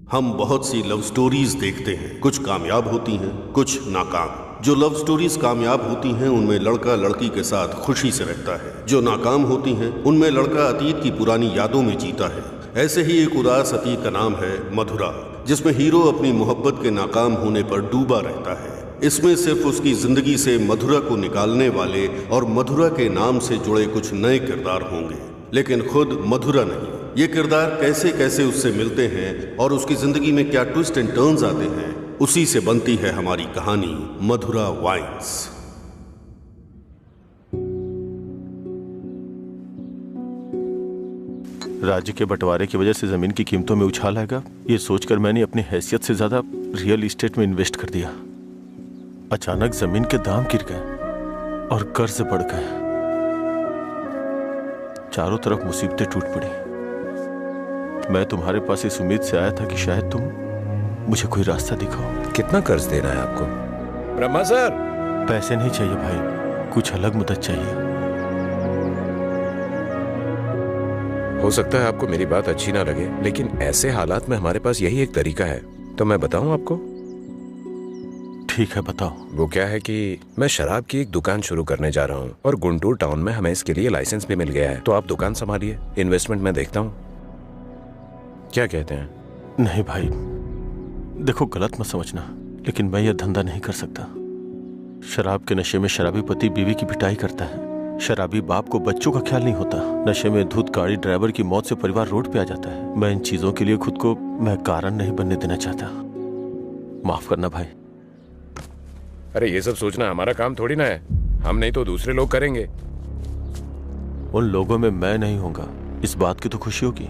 हम बहुत सी love stories देखते हैं, कुछ कामयाब होती हैं, कुछ नाकाम। जो लव स्टोरीज कामयाब होती हैं उनमें लड़का लड़की के साथ खुशी से रहता है, जो नाकाम होती हैं उनमें लड़का अतीत की पुरानी यादों में जीता है। ऐसे ही एक उदास अतीत का नाम है मधुरा, जिसमें हीरो अपनी मोहब्बत के नाकाम होने पर डूबा रहता है। इसमें सिर्फ उसकी जिंदगी से मधुरा को निकालने वाले और मधुरा के नाम से जुड़े कुछ नए किरदार होंगे, लेकिन खुद मधुरा नहीं। ये किरदार कैसे कैसे उससे मिलते हैं और उसकी जिंदगी में क्या ट्विस्ट एंड टर्न्स आते हैं, उसी से बनती है हमारी कहानी मधुरा वाइन्स। राज्य के बंटवारे की वजह से जमीन की कीमतों में उछाल आएगा, ये सोचकर मैंने अपनी हैसियत से ज्यादा रियल एस्टेट में इन्वेस्ट कर दिया। अचानक जमीन के दाम गिर गए और कर्ज बढ़ गए। चारों तरफ मुसीबतें टूट पड़ी। मैं तुम्हारे पास इस उम्मीद से आया था कि शायद तुम मुझे कोई रास्ता दिखाओ। कितना कर्ज देना है आपको? ब्रह्मा सर, पैसे नहीं चाहिए भाई, कुछ अलग मदद चाहिए। हो सकता है आपको मेरी बात अच्छी ना लगे, लेकिन ऐसे हालात में हमारे पास यही एक तरीका है। तो मैं बताऊं आपको? ठीक है, बताओ। वो क्या है कि मैं शराब की एक दुकान शुरू करने जा रहा हूँ और गुंटूर टाउन में हमें इसके लिए लाइसेंस भी मिल गया है। तो आप दुकान संभालिए, इन्वेस्टमेंट मैं देखता हूँ। क्या कहते हैं? नहीं भाई, देखो गलत मत समझना, लेकिन मैं यह धंधा नहीं कर सकता। शराब के नशे में शराबी पति बीवी की पिटाई करता है, शराबी बाप को बच्चों का ख्याल नहीं होता, नशे में धुत गाड़ी ड्राइवर की मौत से परिवार रोड पे आ जाता है। मैं इन चीजों के लिए खुद को मैं कारण नहीं बनने देना चाहता। माफ करना भाई। अरे ये सब सोचना हमारा काम थोड़ी ना है, हम नहीं तो दूसरे लोग करेंगे। उन लोगों में मैं नहीं होगा, इस बात की तो खुशी होगी।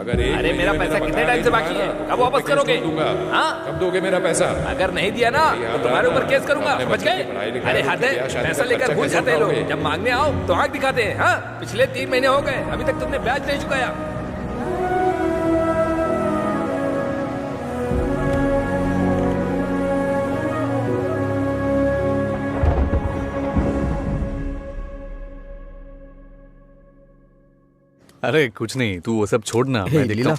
अरे मेरा पैसा कितने टाइम से बाकी है? कब वापस करोगे? हाँ? कब दोगे मेरा पैसा? अगर नहीं दिया ना तो तुम्हारे ऊपर केस करूंगा, समझ गए? अरे हद है, पैसा लेकर भूल जाते हैं लोग, जब मांगने आओ तो आंख दिखाते हैं। हाँ? पिछले 3 महीने हो गए, अभी तक तुमने ब्याज नहीं चुकाया। अरे कुछ नहीं, तू वो सब छोड़ना, मैं देखता हूँ।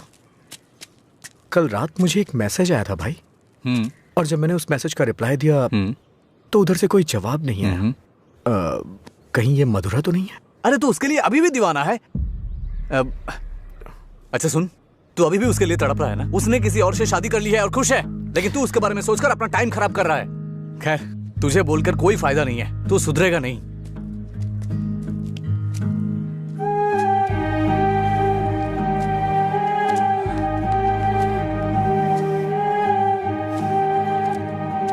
कल रात मुझे एक मैसेज आया था भाई, और जब मैंने उस मैसेज का रिप्लाई दिया तो उधर से कोई जवाब नहीं आया। कहीं ये मधुरा तो नहीं है? अरे तू उसके लिए अभी भी दीवाना है? अच्छा सुन, तू अभी भी उसके लिए तड़प रहा है ना? उसने किसी और से शादी कर ली है और खुश है, लेकिन तू उसके बारे में सोचकर अपना टाइम खराब कर रहा है। खैर, तुझे बोलकर कोई फायदा नहीं है, तू सुधरेगा नहीं।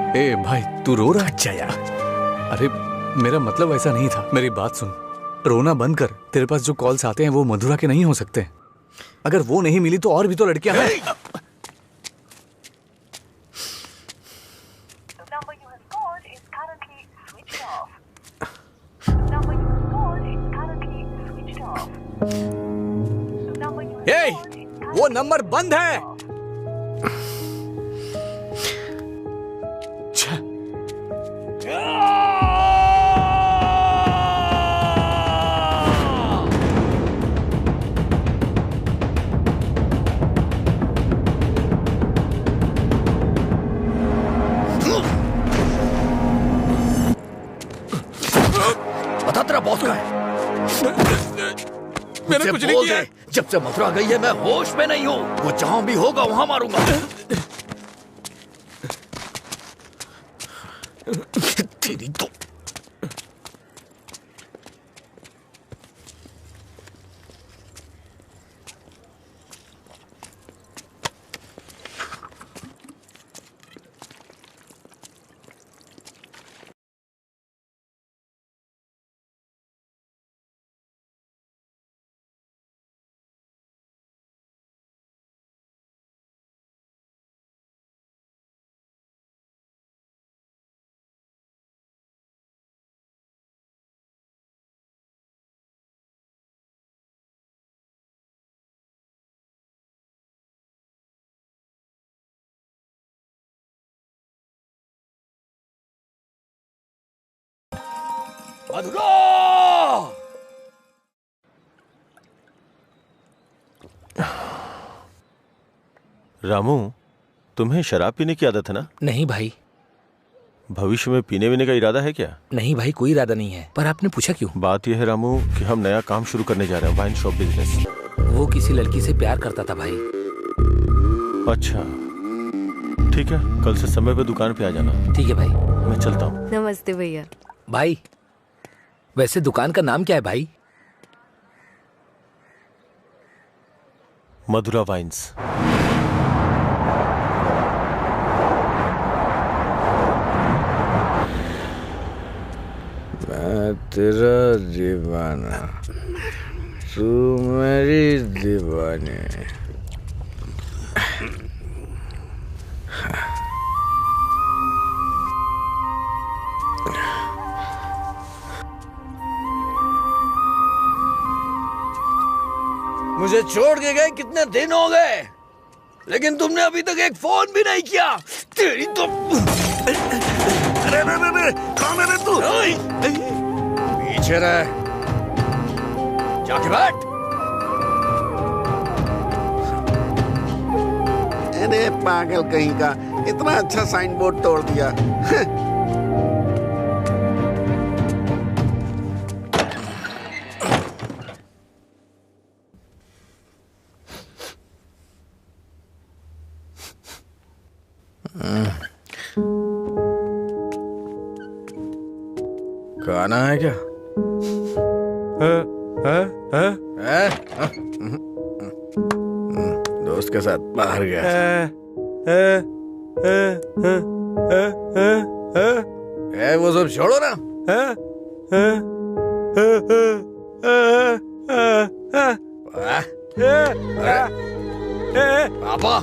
ए भाई, तू रो रहा है? अच्छा यार। अरे मेरा मतलब ऐसा नहीं था, मेरी बात सुन। रोना बंद कर। तेरे पास जो कॉल्स आते हैं वो मधुरा के नहीं हो सकते। अगर वो नहीं मिली तो और भी तो लड़कियां हैं। ए, वो नंबर बंद है। बता तेरा बॉस कहाँ है? मैंने कुछ नहीं किया। जब से मथुरा गई है मैं होश में नहीं हूँ। वो जहां भी होगा वहां मारूंगा। तेरी तो मधुरा! रामू, तुम्हें शराब पीने की आदत है ना? नहीं भाई। भविष्य में पीने वीने का इरादा है क्या? नहीं भाई, कोई इरादा नहीं है। पर आपने पूछा क्यों? बात यह है रामू कि हम नया काम शुरू करने जा रहे हैं, वाइन शॉप बिजनेस। वो किसी लड़की से प्यार करता था भाई। अच्छा ठीक है, कल से समय पे दुकान पे आ जाना। ठीक है भाई, मैं चलता हूँ। नमस्ते भैया। भाई वैसे दुकान का नाम क्या है भाई? मधुरा वाइन्स। मैं तेरा दीवाना, तू मेरी दीवानी। मुझे छोड़ के गए कितने दिन हो गए, लेकिन तुमने अभी तक एक फोन भी नहीं किया। तेरी तो अरे कौन है रे तू? पीछे रह, जाके बैठ। अरे पागल कहीं का, इतना अच्छा साइन बोर्ड तोड़ दिया। खाना है क्या? दोस्त के साथ बाहर गया। वो सब छोड़ो ना। पापा,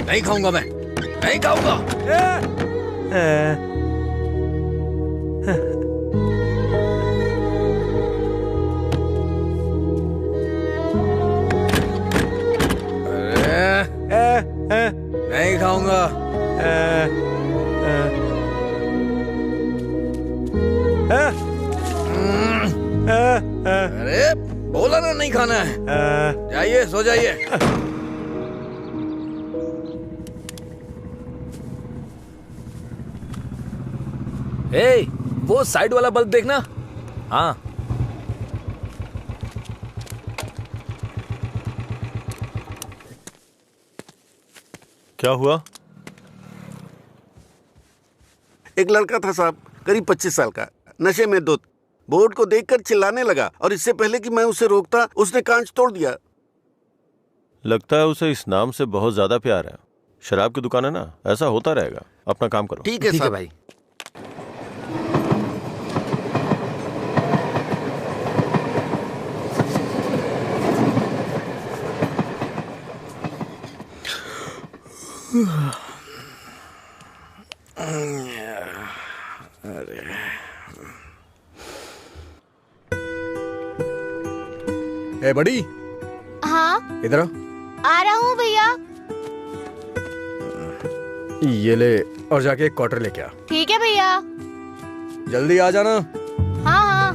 नहीं खाऊंगा मैं, नहीं खाऊंगा। नहीं खाऊंगा। अरे बोला ना नहीं खाना है। जाइए, सो जाइए। ए, वो साइड वाला बल्ब देखना। हाँ क्या हुआ? एक लड़का था साहब, करीब 25 साल का, नशे में धुत, बोर्ड को देखकर चिल्लाने लगा और इससे पहले कि मैं उसे रोकता उसने कांच तोड़ दिया। लगता है उसे इस नाम से बहुत ज्यादा प्यार है। शराब की दुकान है ना, ऐसा होता रहेगा। अपना काम करो। ठीक है ठीक है साहब। भाई। ए बड़ी, हाँ इधर आ रहा हूँ भैया। ये ले और जाके एक क्वार्टर लेके आ। ठीक है भैया। जल्दी आ जाना। हाँ हाँ।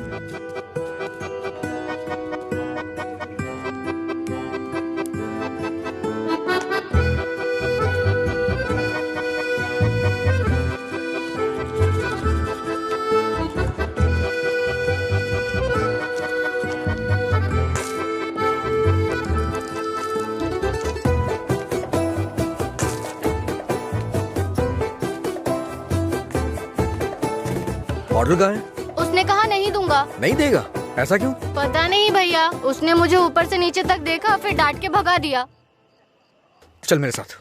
ऑर्डर कहाँ है? उसने कहा नहीं दूंगा। नहीं देगा? ऐसा क्यों? पता नहीं भैया, उसने मुझे ऊपर से नीचे तक देखा, फिर डांट के भगा दिया। चल मेरे साथ।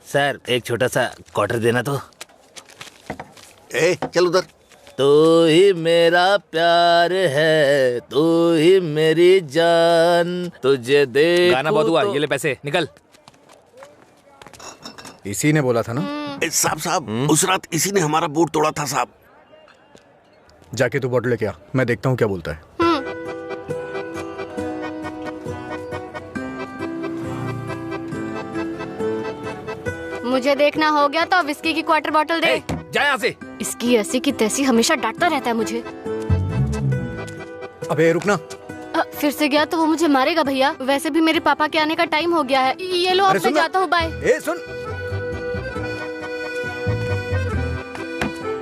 सर एक छोटा सा क्वार्टर देना तो। चल उधर। तू ही मेरा प्यार है, तू ही मेरी जान, तुझे दे। गाना बहुत हुआ, ये ले पैसे, निकल। इसी ने बोला था ना। साहब उस रात इसी ने हमारा बोर्ड तोड़ा था साहब। जाके तू बॉटल लेके आ, मैं देखता हूँ क्या बोलता है। मुझे देखना हो गया तो विस्की की क्वार्टर बॉटल दे। जा यहाँ से। इसकी ऐसी की तैसी हमेशा डांटता रहता है मुझे। अबे रुकना। फिर से गया तो वो मुझे मारेगा भैया। वैसे भी मेरे पापा के आने का टाइम हो गया है। ये लो, अब मैं जाता हूँ, बाय। ए सुन,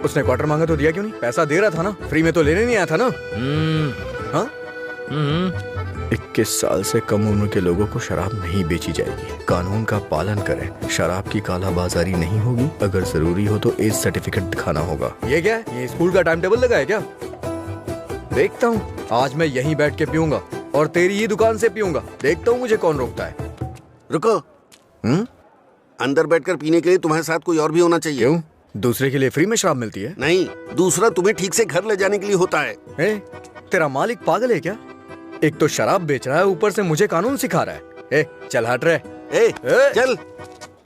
उसने क्वार्टर मांगा तो दिया क्यों नहीं? पैसा दे रहा था ना, फ्री में तो लेने नहीं आया था ना। हाँ? 21 साल से कम उम्र के लोगों को शराब नहीं बेची जाएगी। कानून का पालन करें। शराब की कालाबाजारी नहीं होगी। अगर जरूरी हो तो एज सर्टिफिकेट दिखाना होगा। ये क्या है? ये स्कूल का टाइम टेबल लगा है क्या? देखता हूँ, आज मैं यहीं बैठ के पीऊंगा और तेरी ही दुकान से पीऊंगा। देखता हूँ मुझे कौन रोकता है। रुको। अंदर बैठकर पीने के लिए तुम्हारे साथ कोई और भी होना चाहिए। क्यों? दूसरे के लिए फ्री में शराब मिलती है? नहीं, दूसरा तुम्हें ठीक से घर ले जाने के लिए होता है। तेरा मालिक पागल है क्या? एक तो शराब बेच रहा है, ऊपर से मुझे कानून सिखा रहा है। चल हट रहे। चल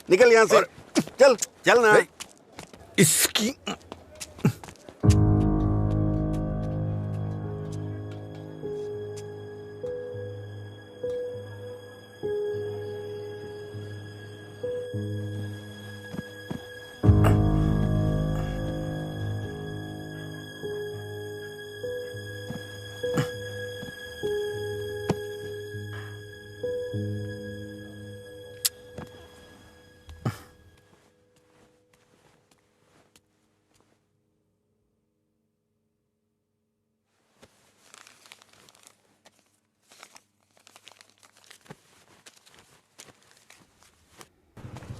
निकल यहाँ से। चल चल ना। इसकी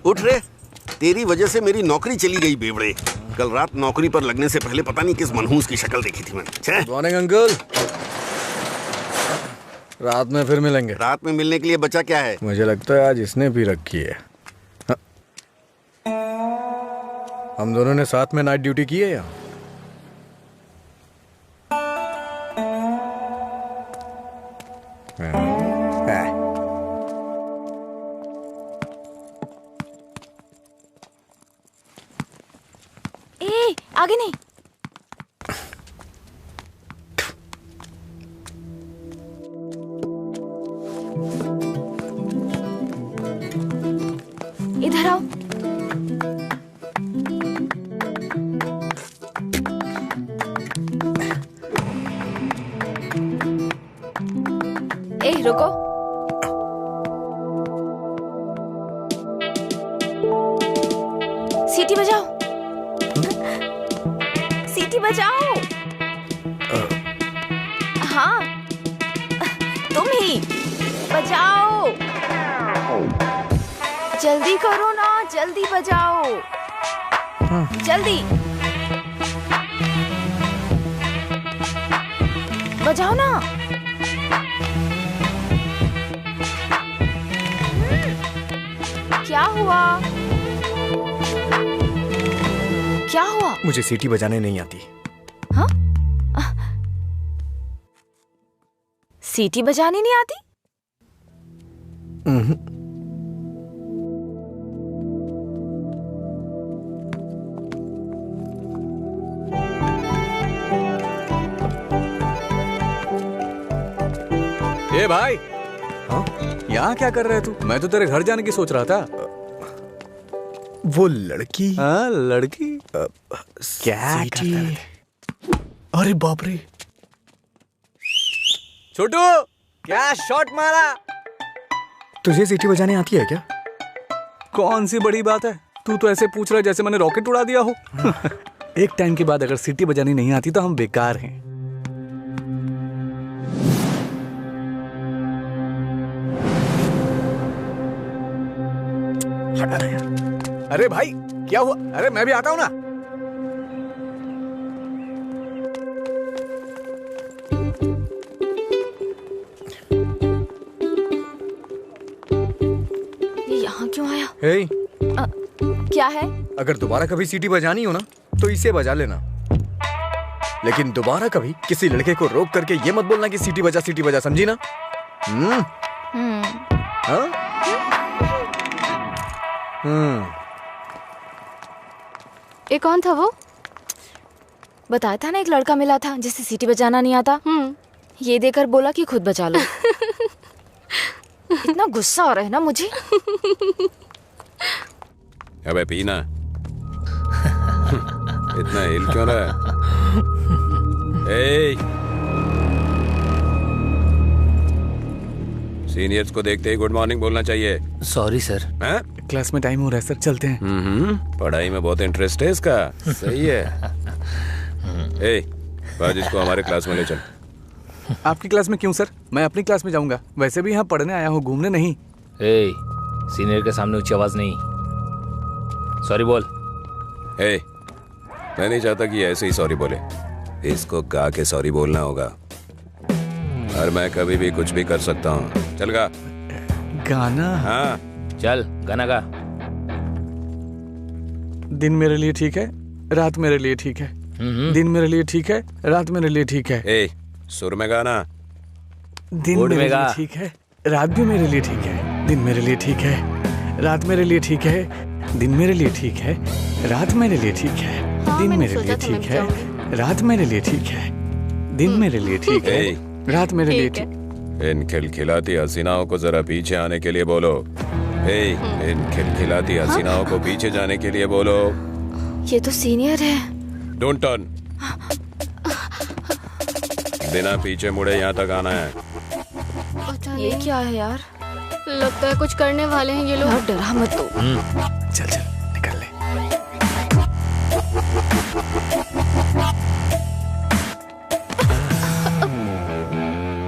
उठ रे, तेरी वजह से मेरी नौकरी चली गई बेवड़े। कल रात नौकरी पर लगने से पहले पता नहीं किस मनहूस की शक्ल देखी थी मैंने। Good morning uncle. रात में फिर मिलेंगे। रात में मिलने के लिए बचा क्या है? मुझे लगता है आज इसने भी रखी है। हाँ? हम दोनों ने साथ में नाइट ड्यूटी की है या? आगे नहीं। इधर आओ। रुको। सीटी बजाओ। सीटी बजाओ। हाँ तुम ही बजाओ। जल्दी करो ना, जल्दी बजाओ। जल्दी बजाओ ना। क्या हुआ? क्या हुआ? मुझे सीटी बजाने नहीं आती। हाँ? सीटी बजाने नहीं आती? ए भाई, यहाँ क्या कर रहे तू? मैं तो तेरे घर जाने की सोच रहा था। वो लड़की? हाँ लड़की। क्या सीटी? अरे बाप रे। छोटू क्या शॉट मारा? तुझे सीटी बजाने आती है क्या? कौन सी बड़ी बात है, तू तो ऐसे पूछ रहा है जैसे मैंने रॉकेट उड़ा दिया हो। एक टाइम के बाद अगर सीटी बजानी नहीं आती तो हम बेकार हैं। हटा रहा यार। अरे भाई क्या हुआ? अरे मैं भी आता हूं ना। ये यहाँ क्यों आया? हे, क्या है? अगर दोबारा कभी सीटी बजानी हो ना तो इसे बजा लेना, लेकिन दोबारा कभी किसी लड़के को रोक करके ये मत बोलना कि सीटी बजा, समझी ना? हाँ? ये कौन था वो? बताया था ना, एक लड़का मिला था जिसे सीटी बजाना नहीं आता। ये देकर बोला कि खुद बजा लो। इतना गुस्सा आ रहा है ना मुझे। अबे पीना। इतना हिल क्यों रहा है? सीनियर्स को देखते ही गुड मॉर्निंग बोलना चाहिए। Sorry sir. हैं? क्लास में टाइम हो रहा है सर, चलते हैं। पढ़ाई में बहुत इंटरेस्ट है इसका। सही है। ए, आज इसको हमारे क्लास में ले चल। आपकी क्लास में क्यों सर? मैं अपनी क्लास में जाऊंगा। वैसे भी यहाँ पढ़ने आया हूँ, घूमने नहीं। ए, सीनियर के सामने ऊंची आवाज नहीं। सॉरी बोल। ए, मैं नहीं चाहता कि ऐसे ही सॉरी बोले। इसको गा के सॉरी बोलना होगा। और मैं कभी भी कुछ भी कर सकता हूँ। चल गा। गाना? हाँ चल गाना गा। दिन मेरे लिए ठीक है, रात मेरे लिए ठीक है। दिन मेरे लिए ठीक है, रात मेरे लिए ठीक है। ए, सुर में गाना। दिन मेरे लिए ठीक है, रात भी मेरे लिए ठीक है। दिन मेरे लिए ठीक है, रात मेरे लिए ठीक है। दिन मेरे लिए ठीक है, रात मेरे लिए ठीक है। दिन मेरे लिए ठीक है, रात मेरे लिए ठीक है। दिन मेरे लिए ठीक है, रात मेरे लिए ठीक। इन खिलखिलाती हसीनाओं को जरा पीछे आने के लिए बोलो। इन खिलखिलाती हसीनाओं को पीछे जाने के लिए बोलो। ये तो सीनियर है। Don't turn. बिना पीछे मुड़े यहाँ तक आना है। ये क्या है यार? लगता है कुछ करने वाले हैं ये लोग। यार डरा मत तू। चल चल निकल ले।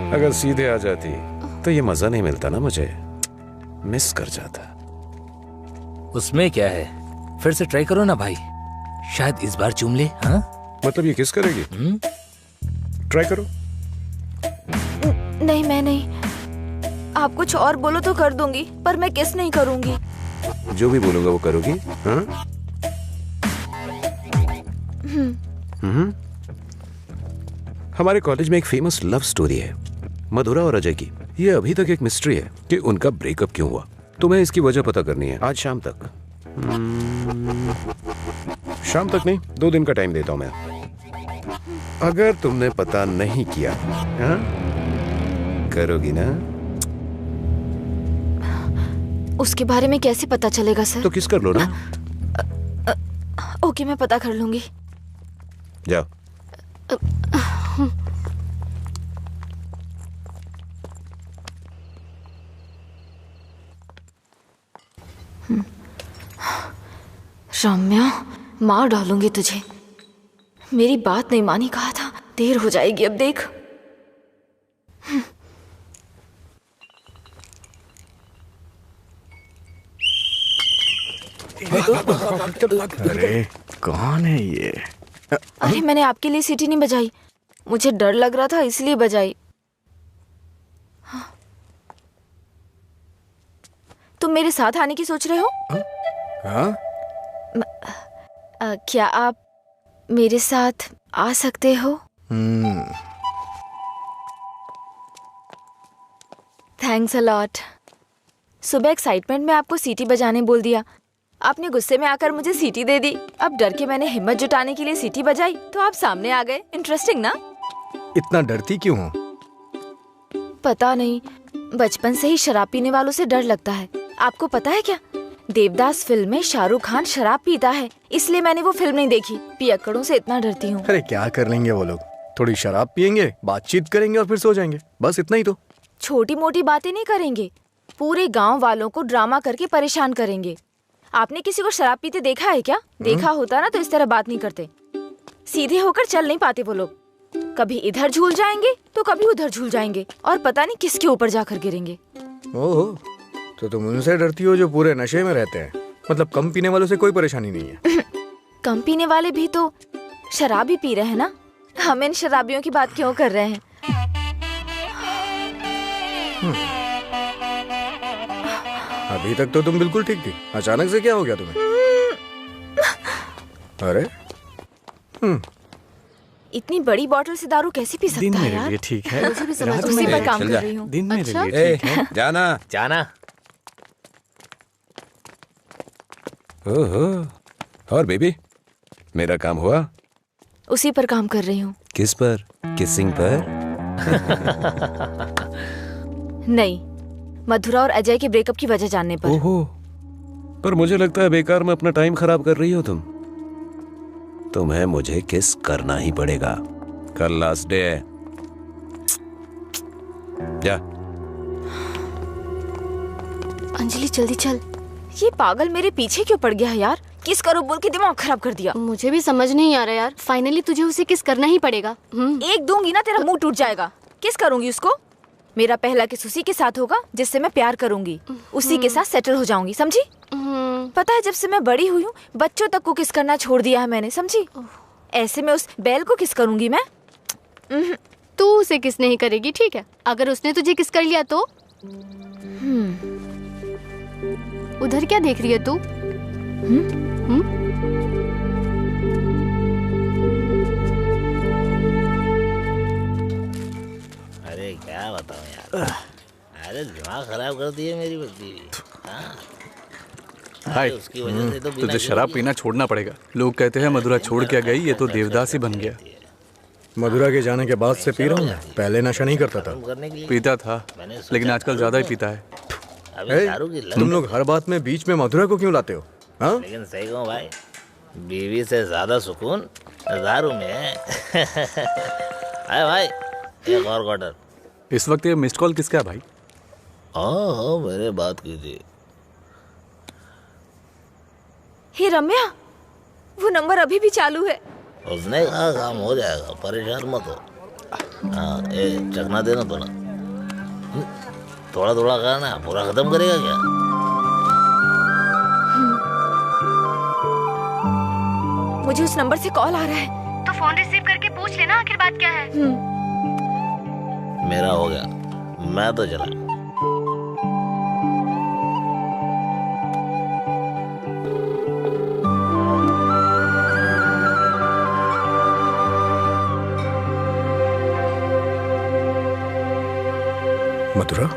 अगर सीधे आ जाती तो ये मजा नहीं मिलता ना, मुझे मिस कर जाता। उसमें क्या है, फिर से ट्राई करो ना भाई, शायद इस बार चूम ले। हाँ मतलब ये किस करेगी? ट्राई करो। नहीं मैं नहीं। आप कुछ और बोलो तो कर दूंगी, पर मैं किस नहीं करूंगी। जो भी बोलूंगा वो करोगी? हाँ? हमारे कॉलेज में एक फेमस लव स्टोरी है, मधुरा और अजय की। ये अभी तक एक मिस्ट्री है कि उनका ब्रेकअप क्यों हुआ। तुम्हें इसकी वजह पता करनी है आज शाम तक। शाम तक नहीं, 2 दिन का टाइम देता हूं मैं। अगर तुमने पता नहीं किया, हाँ? करोगी ना? उसके बारे में कैसे पता चलेगा सर? तो किस कर लो ना। ओके मैं पता कर लूंगी। जाओ। रम्या, मार डालूंगी तुझे। मेरी बात नहीं मानी, कहा था। देर हो जाएगी अब देख। अरे कौन है ये? अरे मैंने आपके लिए सीटी नहीं बजाई, मुझे डर लग रहा था इसलिए बजाई। तुम मेरे साथ आने की सोच रहे हो? हाँ? क्या आप मेरे साथ आ सकते हो? Thanks a lot. सुबह एक्साइटमेंट में आपको सीटी बजाने बोल दिया, आपने गुस्से में आकर मुझे सीटी दे दी। अब डर के मैंने हिम्मत जुटाने के लिए सीटी बजाई तो आप सामने आ गए। इंटरेस्टिंग ना? इतना डरती क्यों हो? पता नहीं, बचपन से ही शराब पीने वालों से डर लगता है। आपको पता है क्या, देवदास फिल्म में शाहरुख खान शराब पीता है, इसलिए मैंने वो फिल्म नहीं देखी। पियक्कड़ों से इतना डरती हूँ। अरे क्या कर लेंगे वो लोग, थोड़ी शराब पियेंगे, बातचीत करेंगे और फिर सो जाएंगे, बस इतना ही तो। छोटी मोटी बातें नहीं करेंगे, पूरे गांव वालों को ड्रामा करके परेशान करेंगे। आपने किसी को शराब पीते देखा है क्या? देखा होता ना तो इस तरह बात नहीं करते। सीधे होकर चल नहीं पाते वो लोग, कभी इधर झूल जाएंगे तो कभी उधर झूल जाएंगे और पता नहीं किसके ऊपर जाकर गिरेंगे। ओहो, तो तुम उनसे डरती हो जो पूरे नशे में रहते हैं। मतलब कम पीने वालों से कोई परेशानी नहीं है। कम पीने वाले भी तो शराब ही पी रहे हैं ना। हम इन शराबियों की बात क्यों कर रहे हैं? अभी तक तो तुम बिल्कुल ठीक थी, अचानक से क्या हो गया तुम्हें? अरे इतनी बड़ी बोतल से दारू कैसे पी सकता दिन है मेरे यार? लिए ठीक है, मुझे भी समझ रात उसी मेरे पर काम चल कर जा। रही हूँ। दिन मेरे अच्छा? लिए ठीक है। जाना जाना। ओहो, और बेबी मेरा काम हुआ? उसी पर काम कर रही हूँ। किस पर? किसिंग पर? नहीं, मधुरा और अजय के ब्रेकअप की वजह जानने पर। ओहो, पर मुझे लगता है बेकार में अपना टाइम खराब कर रही हो तुम। तुम्हें मुझे किस करना ही पड़ेगा। कल लास्ट डे है। जा। अंजलि जल्दी चल। ये पागल मेरे पीछे क्यों पड़ गया है यार? किस करो बोल के दिमाग खराब कर दिया। मुझे भी समझ नहीं आ रहा यार, फाइनली तुझे उसे किस करना ही पड़ेगा। एक दूंगी ना तेरा मुंह टूट जाएगा। किस करूंगी उसको? मेरा पहला किस उसी के साथ होगा जिससे मैं प्यार करूंगी, उसी के साथ सेटल हो जाऊंगी, समझी? पता है जब से मैं बड़ी हुई हूँ बच्चों तक को किस करना छोड़ दिया है मैंने, समझी? ऐसे में उस बैल को किस करूंगी मैं? तू उसे किस नहीं करेगी, ठीक है? अगर उसने तुझे किस कर लिया तो? उधर क्या देख रही है तू? अरे क्या बताऊं यार, अरे दिमाग खराब कर दिए मेरी बीवी। हाय, उसकी वजह से तो तुझे शराब पीना छोड़ना पड़ेगा। लोग कहते हैं मधुरा छोड़ के गई, ये तो देवदास ही बन गया। मधुरा के जाने के बाद से पी रहा हूँ मैं। पहले नशा नहीं करता था। पीता था, लेकिन आजकल ज्यादा ही पीता है। तुम लोग हर बात में बीच में मधुरा को क्यों लाते हो? हाँ? लेकिन सही कहूँ भाई, बीवी से ज्यादा सुकून दारू में है। अरे भाई, एक और क्वार्टर। इस वक्त ये मिस्ड कॉल किसका है भाई? हाँ, मैंने बात की थी। हे रम्या, वो नंबर अभी भी चालू है। उसने कहा काम हो जाएगा, परेशान मत हो। हाँ, चखना देना तो ना, थोड़ा थोड़ा खाना, पूरा खत्म करेगा क्या? मुझे उस नंबर से कॉल आ रहा है। तो फोन रिसीव करके पूछ लेना आखिर बात क्या है। मेरा हो गया, मैं तो चला। मधुरा?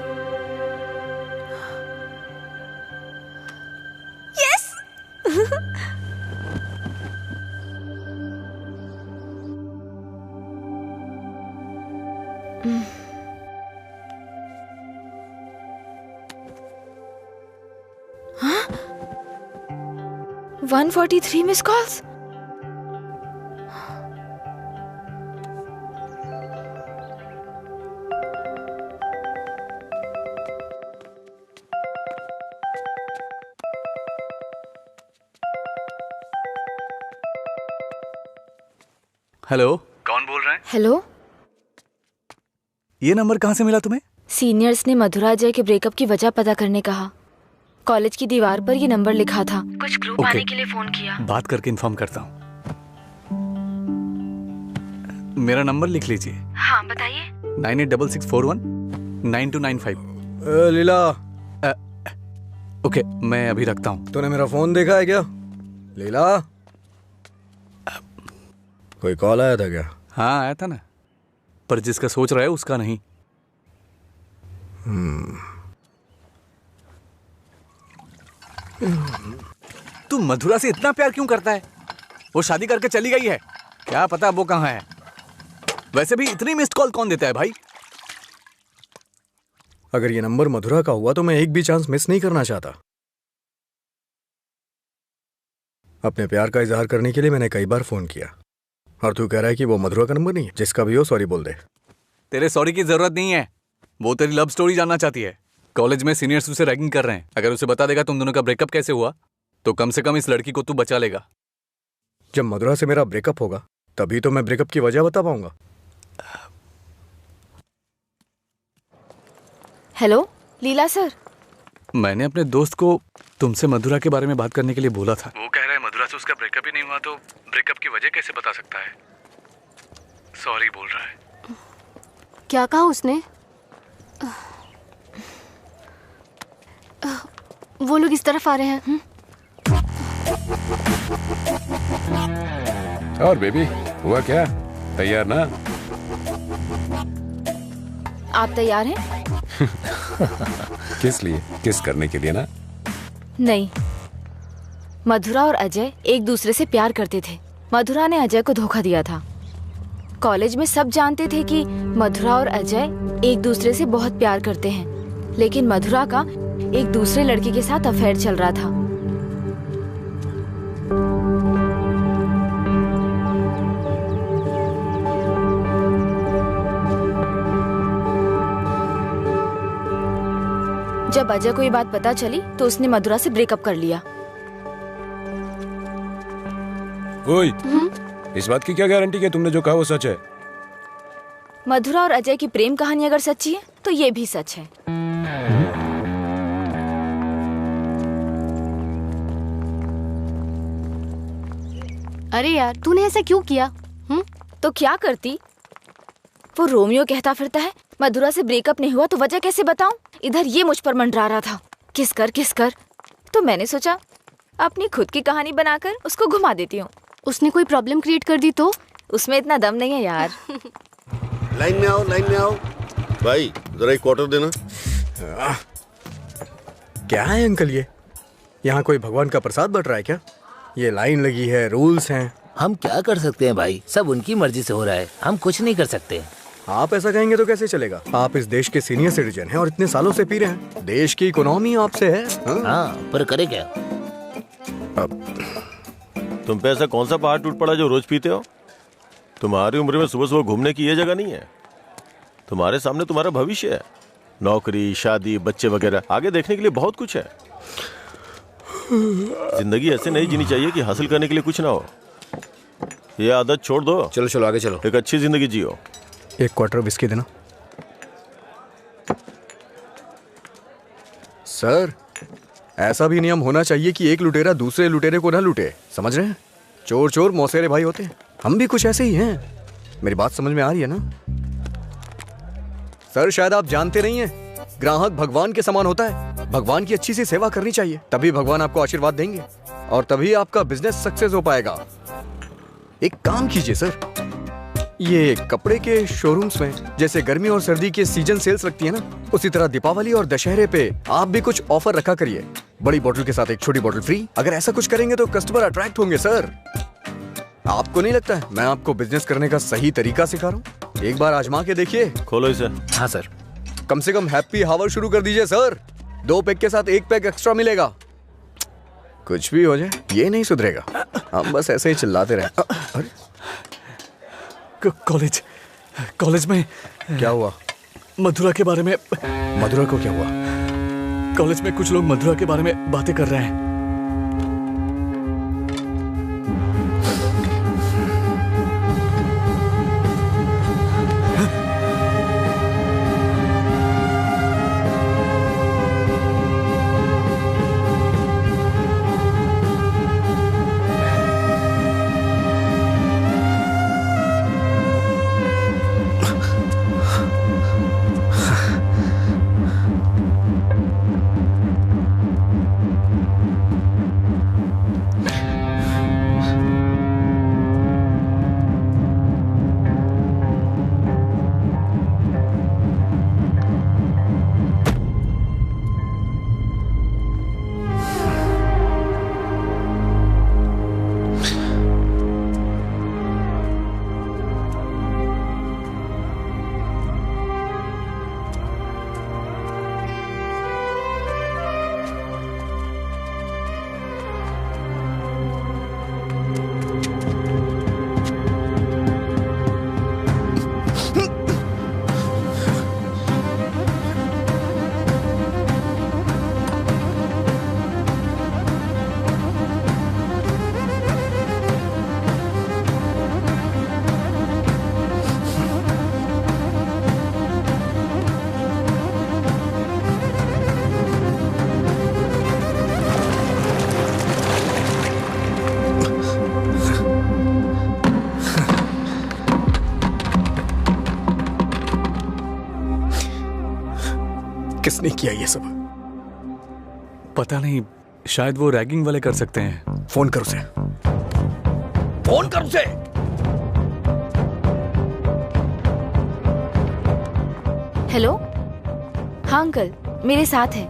यस। 143 miss calls. हेलो, कौन बोल रहा है? हेलो, ये नंबर कहाँ से मिला तुम्हें? सीनियर्स ने मधुरा जय के ब्रेकअप की वजह पता करने कहा। कॉलेज की दीवार पर ये नंबर लिखा था। कुछ ग्रुप आने के लिए फोन किया। बात करके इन्फॉर्म करता हूँ। मेरा नंबर लिख लीजिए। हाँ बताइए। 9866419295। लीला। ओके, मैं अभी रखता हूँ। तूने मेरा फोन देखा है क्या लीला? कोई कॉल आया था क्या? हाँ आया था ना, पर जिसका सोच रहा है उसका नहीं। तू मधुरा से इतना प्यार क्यों करता है? वो शादी करके चली गई है, क्या पता वो कहाँ है। वैसे भी इतनी मिस्ड कॉल कौन देता है भाई? अगर ये नंबर मधुरा का हुआ तो मैं एक भी चांस मिस नहीं करना चाहता। अपने प्यार का इजहार करने के लिए मैंने कई बार फोन किया, और तू कह रहा है कि वो मधुरा का नंबर नहीं है? जिसका भी हो सॉरी बोल दे। तेरे सॉरी की जरूरत नहीं है, वो तेरी लव स्टोरी जानना चाहती है। कॉलेज में सीनियर्स उसे रैगिंग कर रहे हैं। अगर उसे बता देगा तुम दोनों का ब्रेकअप कैसे हुआ तो कम से कम इस लड़की को तू बचा लेगा। जब मधुरा से मेरा ब्रेकअप होगा तभी तो मैं ब्रेकअप की वजह बता पाऊंगा। हेलो लीला सर। मैंने अपने दोस्त को तुमसे मधुरा के बारे में बात करने के लिए बोला था। वो कह रहा है मधुरा से उसका ब्रेकअप ही नहीं हुआ तो ब्रेकअप की वजह कैसे बता सकता है। सॉरी बोल रहा है। क्या कहा उसने? वो लोग इस तरफ आ रहे हैं। और बेबी हुआ क्या? तैयार ना? आप तैयार हैं? किस लिए? किस करने के लिए ना? नहीं, मधुरा और अजय एक दूसरे से प्यार करते थे। मधुरा ने अजय को धोखा दिया था। कॉलेज में सब जानते थे कि मधुरा और अजय एक दूसरे से बहुत प्यार करते हैं, लेकिन मधुरा का एक दूसरे लड़के के साथ अफेयर चल रहा था। जब अजय को ये बात पता चली तो उसने मधुरा से ब्रेकअप कर लिया। ओए, इस बात की क्या गारंटी कि तुमने जो कहा वो सच है? मधुरा और अजय की प्रेम कहानी अगर सच्ची है तो ये भी सच है। अरे यार, तूने ऐसा क्यों किया? तो क्या करती? वो रोमियो कहता फिरता है मधुरा से ब्रेकअप नहीं हुआ तो वजह कैसे बताऊं? इधर ये मुझ पर मंडरा रहा था, किस कर। तो मैंने सोचा अपनी खुद की कहानी बनाकर उसको घुमा देती हूँ। उसने कोई प्रॉब्लम क्रिएट कर दी तो? उसमें इतना दम नहीं है यार। लाइन में आओ भाई, जरा एक क्वार्टर देना। क्या है अंकल ये? यहाँ कोई भगवान का प्रसाद बट रहा है क्या? ये लाइन लगी है, रूल्स हैं। हम क्या कर सकते हैं भाई, सब उनकी मर्जी से हो रहा है, हम कुछ नहीं कर सकते। आप ऐसा कहेंगे तो कैसे चलेगा? आप इस देश के सीनियर सिटीजन हैं और इतने सालों से पी रहे हैं। देश की इकोनॉमी आपसे है। हाँ, पर करे क्या? तुम पे ऐसा कौन सा पहाड़ टूट पड़ा जो रोज पीते हो? तुम्हारी उम्र में सुबह सुबह घूमने की ये जगह नहीं है। तुम्हारे सामने तुम्हारा भविष्य है, नौकरी, शादी, बच्चे वगैरह, आगे देखने के लिए बहुत कुछ है। जिंदगी ऐसे नहीं जीनी चाहिए कि हासिल करने के लिए कुछ ना हो। ये आदत छोड़ दो। चलो आगे चलो, एक अच्छी जिंदगी जियो। एक क्वार्टर विस्की देना। सर, ऐसा भी नियम होना चाहिए कि एक लुटेरा दूसरे लुटेरे को ना लूटे, समझ रहे हैं? चोर चोर मौसेरे भाई होते हैं। हम भी कुछ ऐसे ही हैं। मेरी बात समझ में आ रही है ना? सर, शायद आप जानते नहीं हैं, ग्राहक भगवान के समान होता है। भगवान की अच्छी सी सेवा करनी चाहिए, तभी भगवान आपको आशीर्वाद देंगे और तभी आपका बिजनेस सक्सेस हो पाएगा। एक काम कीजिए सर, ये कपड़े के शोरूम्स में जैसे गर्मी और सर्दी के सीजन सेल्स लगती है ना, उसी तरह दीपावली और दशहरे पे आप भी कुछ ऑफर रखा करिए। बड़ी बोतल के साथ एक छोटी बोतल फ्री। अगर ऐसा कुछ करेंगे तो कस्टमर अट्रैक्ट होंगे सर। आपको नहीं लगता है मैं आपको बिजनेस करने का सही तरीका सिखा रहा हूँ? एक बार आजमा के देखिए। खोलो इसे। हाँ सर। कम से कम हैप्पी हावर शुरू कर दीजिए सर। 2 पैक के साथ 1 पैक एक्स्ट्रा मिलेगा। कुछ भी हो जाए ये नहीं सुधरेगा, हम बस ऐसे ही चिल्लाते रहे। अरे कॉलेज में क्या हुआ? मधुरा के बारे में। मधुरा को क्या हुआ? कॉलेज में कुछ लोग मधुरा के बारे में बातें कर रहे हैं। किसने किया ये सब? पता नहीं, शायद वो रैगिंग वाले कर सकते हैं। फोन कर उसे। फोन कर उसे। हेलो। हाँ अंकल, मेरे साथ है।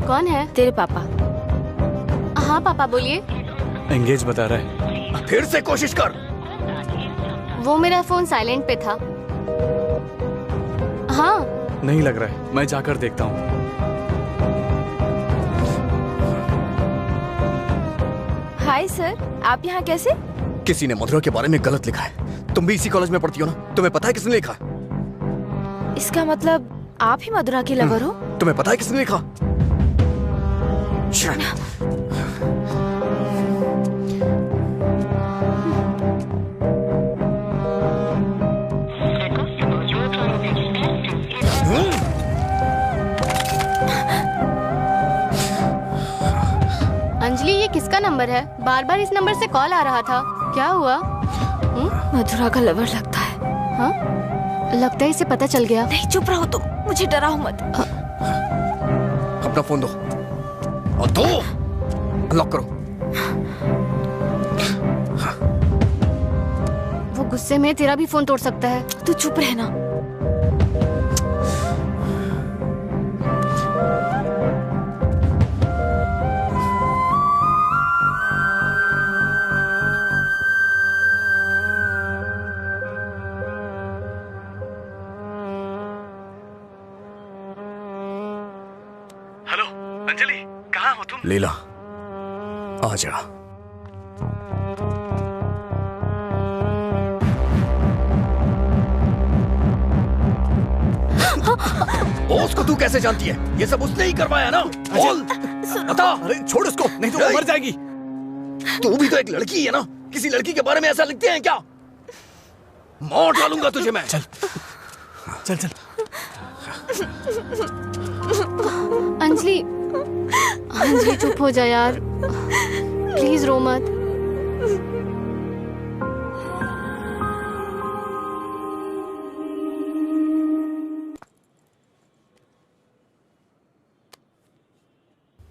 कौन है? तेरे पापा। हाँ पापा बोलिए। एंगेज बता रहा है। फिर से कोशिश कर। वो मेरा फोन साइलेंट पे था। हाँ नहीं लग रहा है, मैं जाकर देखता हूँ। हाय सर, आप यहाँ कैसे? किसी ने मधुरा के बारे में गलत लिखा है। तुम भी इसी कॉलेज में पढ़ती हो ना? तुम्हें पता है किसने लिखा? इसका मतलब आप ही मधुरा की लवर हो? तुम्हें पता है किसने लिखा? अंजलि, ये किसका नंबर है? बार बार इस नंबर से कॉल आ रहा था, क्या हुआ? मधुरा का लवर लगता है। हाँ, लगता है इसे पता चल गया। नहीं, चुप रहो तुम, मुझे डराओ मत। अपना फोन दो और दो, अनलॉक करो। वो गुस्से में तेरा भी फोन तोड़ सकता है। तू चुप रहना। हेलो अंजलि, कहाँ हो तुम? लीला, आ जा। बॉस को तू कैसे जानती है? ये सब उसने ही करवाया ना? बोल, बता। अरे छोड़ उसको, नहीं तो वो मर जाएगी। तू भी तो एक लड़की है ना? किसी लड़की के बारे में ऐसा लिखते हैं क्या? मार डालूंगा तुझे मैं। चल चल चल। अंजलि, अंजलि चुप हो जा यार, प्लीज रो मत।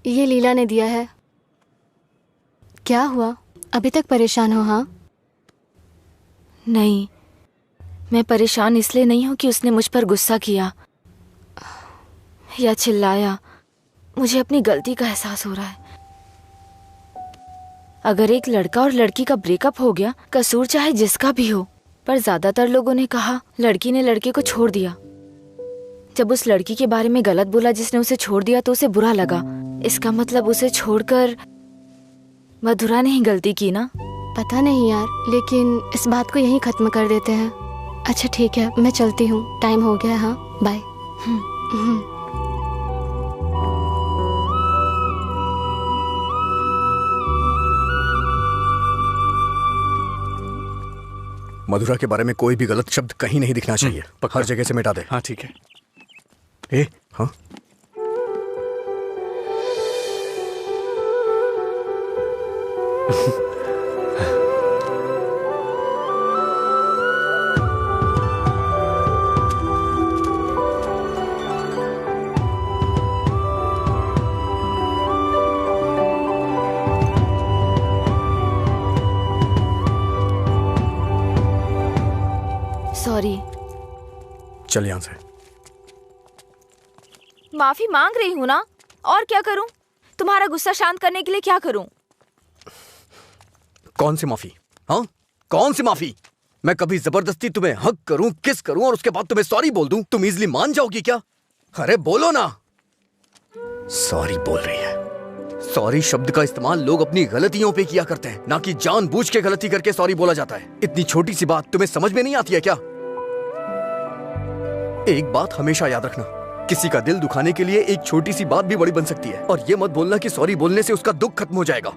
ये लीला ने दिया है। क्या हुआ, अभी तक परेशान हो? हाँ नहीं, मैं परेशान इसलिए नहीं हूँ कि उसने मुझ पर गुस्सा किया या चिल्लाया। मुझे अपनी गलती का एहसास हो रहा है। अगर एक लड़का और लड़की का ब्रेकअप हो गया, कसूर चाहे जिसका भी हो, पर ज्यादातर लोगों ने कहा लड़की ने लड़के को छोड़ दिया। जब उस लड़की के बारे में गलत बोला जिसने उसे छोड़ दिया तो उसे बुरा लगा। इसका मतलब उसे छोड़कर मधुरा ने ही गलती की ना? पता नहीं यार, लेकिन इस बात को यहीं खत्म कर देते हैं। अच्छा ठीक है, मैं चलती हूँ, टाइम हो गया। हाँ बाय। मधुरा के बारे में कोई भी गलत शब्द कहीं नहीं दिखना चाहिए। हर जगह से मिटा दे। हाँ ठीक है। ए, हाँ सॉरी। चल यहां से। माफी मांग रही हूँ ना, और क्या करूँ? तुम्हारा गुस्सा शांत करने के लिए क्या करूँ? कौन सी माफी? हाँ, कौन सी माफी? मैं कभी जबरदस्ती तुम्हें हक करूं, किस करूं और उसके बाद तुम्हें सॉरी बोल दूं? तुम इजली मान जाओगी क्या? अरे बोलो ना। सॉरी बोल रही है। सॉरी शब्द का इस्तेमाल लोग अपनी गलतियों पे किया करते हैं, ना कि जानबूझ के गलती करके सॉरी बोला जाता है। इतनी छोटी सी बात तुम्हें समझ में नहीं आती है क्या? एक बात हमेशा याद रखना, किसी का दिल दुखाने के लिए एक छोटी सी बात भी बड़ी बन सकती है। और ये मत बोलना कि सॉरी बोलने से उसका दुख खत्म हो जाएगा।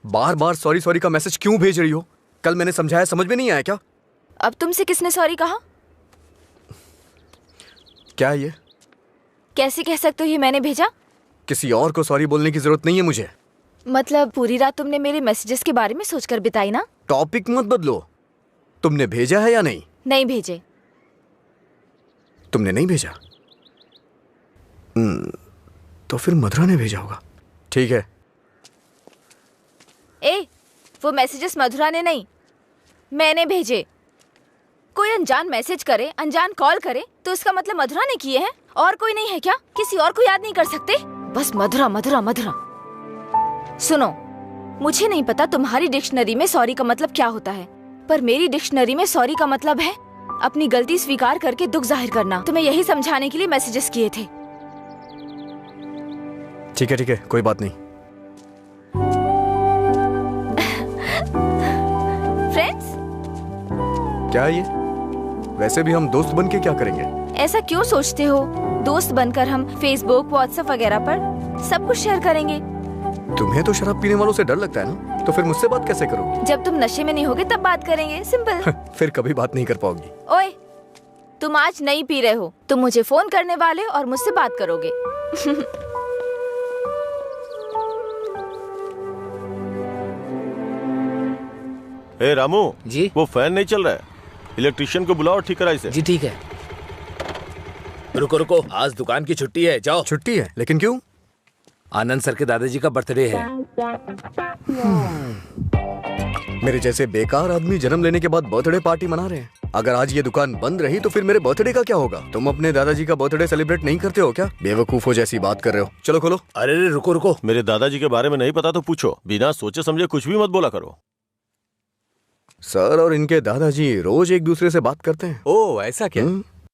बार बार सॉरी सॉरी का मैसेज क्यों भेज रही हो? कल मैंने समझाया, समझ में नहीं आया क्या? अब तुमसे किसने सॉरी कहा? क्या ये? कैसे कह सकते हो ये मैंने भेजा? किसी और को सॉरी बोलने की जरूरत नहीं है मुझे। मतलब पूरी रात तुमने मेरे मैसेजेस के बारे में सोचकर बिताई ना? टॉपिक मत बदलो। तुमने भेजा है या नहीं? नहीं भेजे। तुमने नहीं भेजा? तो फिर मधुरा ने भेजा होगा। ठीक है। ए, वो मैसेजेस मधुरा ने नहीं, मैंने भेजे। कोई अनजान मैसेज करे, अनजान कॉल करे तो इसका मतलब मधुरा ने किए हैं? और कोई नहीं है क्या? किसी और को याद नहीं कर सकते? बस मधुरा मधुरा मधुरा। सुनो, मुझे नहीं पता तुम्हारी डिक्शनरी में सॉरी का मतलब क्या होता है, पर मेरी डिक्शनरी में सॉरी का मतलब है अपनी गलती स्वीकार करके दुख जाहिर करना। तुम्हें यही समझाने के लिए मैसेजेस किए थे। ठीक है, कोई बात नहीं। फ्रेंड्स? क्या ये? वैसे भी हम दोस्त बन के क्या करेंगे? ऐसा क्यों सोचते हो? दोस्त बनकर हम फेसबुक, व्हाट्सएप वगैरह पर सब कुछ शेयर करेंगे। तुम्हें तो शराब पीने वालों से डर लगता है ना, तो फिर मुझसे बात कैसे करोगी? जब तुम नशे में नहीं होगे तब बात करेंगे, सिंपल। फिर कभी बात नहीं कर पाओगी। ओए, तुम आज नहीं पी रहे हो, तुम मुझे फोन करने वाले और मुझसे बात करोगे। ए रामू जी, वो फैन नहीं चल रहा है, इलेक्ट्रिशियन को बुलाओ, ठीक करा इसे। जी ठीक है। रुको, आज दुकान की छुट्टी है, जाओ। छुट्टी है? लेकिन क्यों? आनंद सर के दादाजी का बर्थडे है। मेरे जैसे बेकार आदमी जन्म लेने के बाद बर्थडे पार्टी मना रहे हैं। अगर आज ये दुकान बंद रही तो फिर मेरे बर्थडे का क्या होगा? तुम अपने दादाजी का बर्थडे सेलिब्रेट नहीं करते हो क्या? बेवकूफों जैसी बात कर रहे हो। चलो खोलो। अरे रुको, मेरे दादाजी के बारे में नहीं पता तो पूछो, बिना सोचे समझे कुछ भी मत बोला करो। सर और इनके दादाजी रोज एक दूसरे से बात करते हैं। ओह, ऐसा क्या?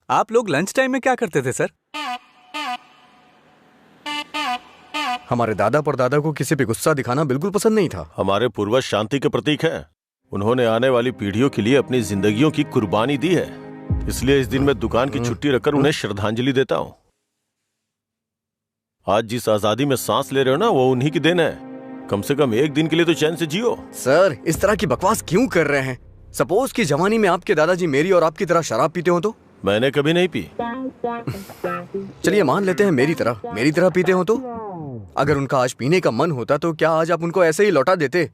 आप लोग लंच टाइम में क्या करते थे सर? हमारे दादा परदादा को किसी पे गुस्सा दिखाना बिल्कुल पसंद नहीं था। हमारे पूर्वज शांति के प्रतीक हैं। उन्होंने आने वाली पीढ़ियों के लिए अपनी जिंदगियों की कुर्बानी दी है, इसलिए इस दिन मैं दुकान की छुट्टी रखकर उन्हें श्रद्धांजलि देता हूँ। आज जिस आजादी में सांस ले रहे हो ना, वो उन्हीं की देन है। कम से कम एक दिन के लिए तो चैन से जियो। सर, इस तरह की बकवास क्यों कर रहे हैं? सपोज कि जवानी में आपके दादाजी मेरी और आपकी तरह शराब पीते हो तो? मैंने कभी नहीं पी। चलिए मान लेते हैं मेरी तरह पीते हो तो? अगर उनका आज पीने का मन होता तो क्या आज आप उनको ऐसे ही लौटा देते?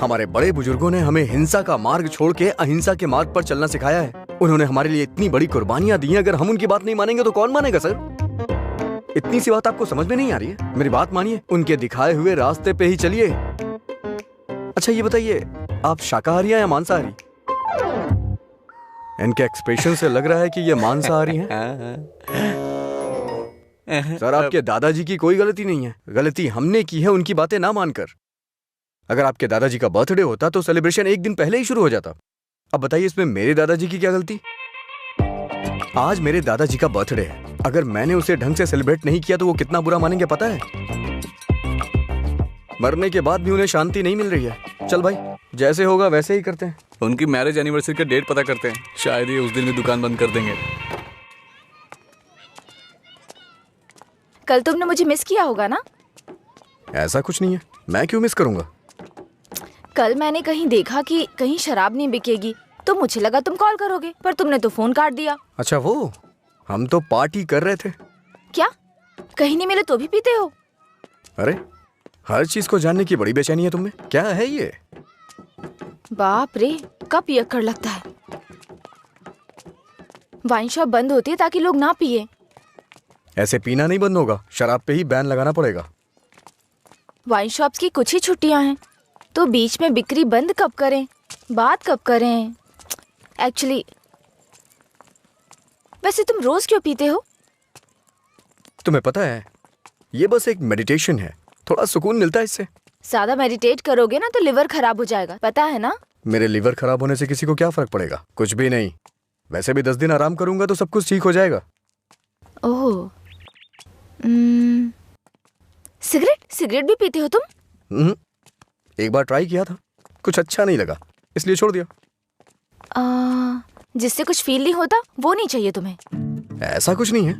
हमारे बड़े बुजुर्गों ने हमें हिंसा का मार्ग छोड़ के अहिंसा के मार्ग पर चलना सिखाया है। उन्होंने हमारे लिए इतनी बड़ी कुर्बानियां दी हैं, अगर हम उनकी बात नहीं मानेंगे तो कौन मानेगा सर? इतनी सी बात आपको समझ में नहीं आ रही है? मेरी बात मानिए, उनके दिखाए हुए रास्ते पे ही चलिए। अच्छा ये बताइए, आप शाकाहारी हैं या मांसाहारी? इनके एक्सप्रेशन से लग रहा है कि ये मांसाहारी हैं। सर, आपके दादाजी की कोई गलती नहीं है, गलती हमने की है उनकी बातें ना मानकर। अगर आपके दादाजी का बर्थडे होता तो सेलिब्रेशन एक दिन पहले ही शुरू हो जाता। अब बताइए इसमें मेरे दादाजी की क्या गलती? आज मेरे दादाजी का बर्थडे है, अगर मैंने उसे ढंग से सेलिब्रेट नहीं किया तो वो कितना बुरा मानेंगे पता है? मरने के बाद भी उन्हें शांति नहीं मिल रही है। चल भाई, जैसे होगा वैसे ही करते हैं। उनकी मैरिज एनिवर्सरी का डेट पता करते हैं, शायद ही उस दिन भी दुकान बंद कर देंगे। कल तुमने मुझे मिस किया होगा ना? ऐसा कुछ नहीं है, मैं क्यों मिस करूंगा? कल मैंने कहीं देखा कि कहीं शराब नहीं बिकेगी, तो मुझे लगा तुम कॉल करोगे, पर तुमने तो फोन काट दिया। अच्छा, वो हम तो पार्टी कर रहे थे। क्या कहीं नहीं मिले तो भी पीते हो? अरे, हर चीज को जानने की बड़ी बेचैनी है तुम्हें। क्या है ये? बाप रे, कब पियक्कड़ लगता है। वाइन शॉप बंद होती है ताकि लोग ना पिए। ऐसे पीना नहीं बंद होगा, शराब पे ही बैन लगाना पड़ेगा। वाइन शॉप्स की कुछ ही छुट्टियां हैं, तो बीच में बिक्री बंद कब करें, बात कब करें? एक्चुअली वैसे तुम रोज क्यों पीते हो? तुम्हें पता है, ये बस एक मेडिटेशन है, थोड़ा सुकून मिलता है इससे। ज्यादा मेडिटेट करोगे ना तो लिवर खराब हो जाएगा, पता है ना? मेरे लिवर खराब होने से किसी को क्या फर्क पड़ेगा? कुछ भी नहीं। वैसे भी 10 दिन आराम करूंगा तो सब कुछ ठीक हो जाएगा। ओह, सिगरेट भी पीते हो तुम? एक बार ट्राई किया था, कुछ अच्छा नहीं लगा, इसलिए छोड़ दिया। जिससे कुछ फील नहीं होता वो नहीं चाहिए तुम्हें? ऐसा कुछ नहीं है।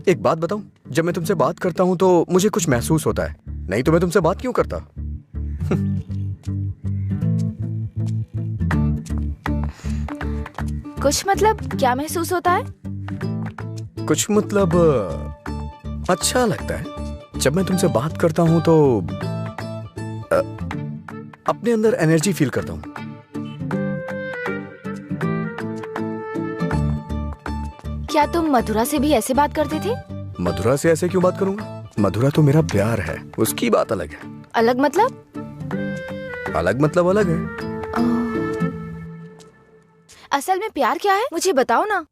एक बात बताऊं, जब मैं तुमसे बात करता हूं तो मुझे कुछ महसूस होता है, नहीं तो मैं तुमसे बात क्यों करता? कुछ मतलब क्या महसूस होता है? कुछ मतलब अच्छा लगता है। जब मैं तुमसे बात करता हूं तो अपने अंदर एनर्जी फील करता हूं। क्या तुम मधुरा से भी ऐसे बात करते थे? मधुरा से ऐसे क्यों बात करूंगा? मधुरा तो मेरा प्यार है, उसकी बात अलग है। अलग मतलब? अलग मतलब अलग है। असल में प्यार क्या है मुझे बताओ ना।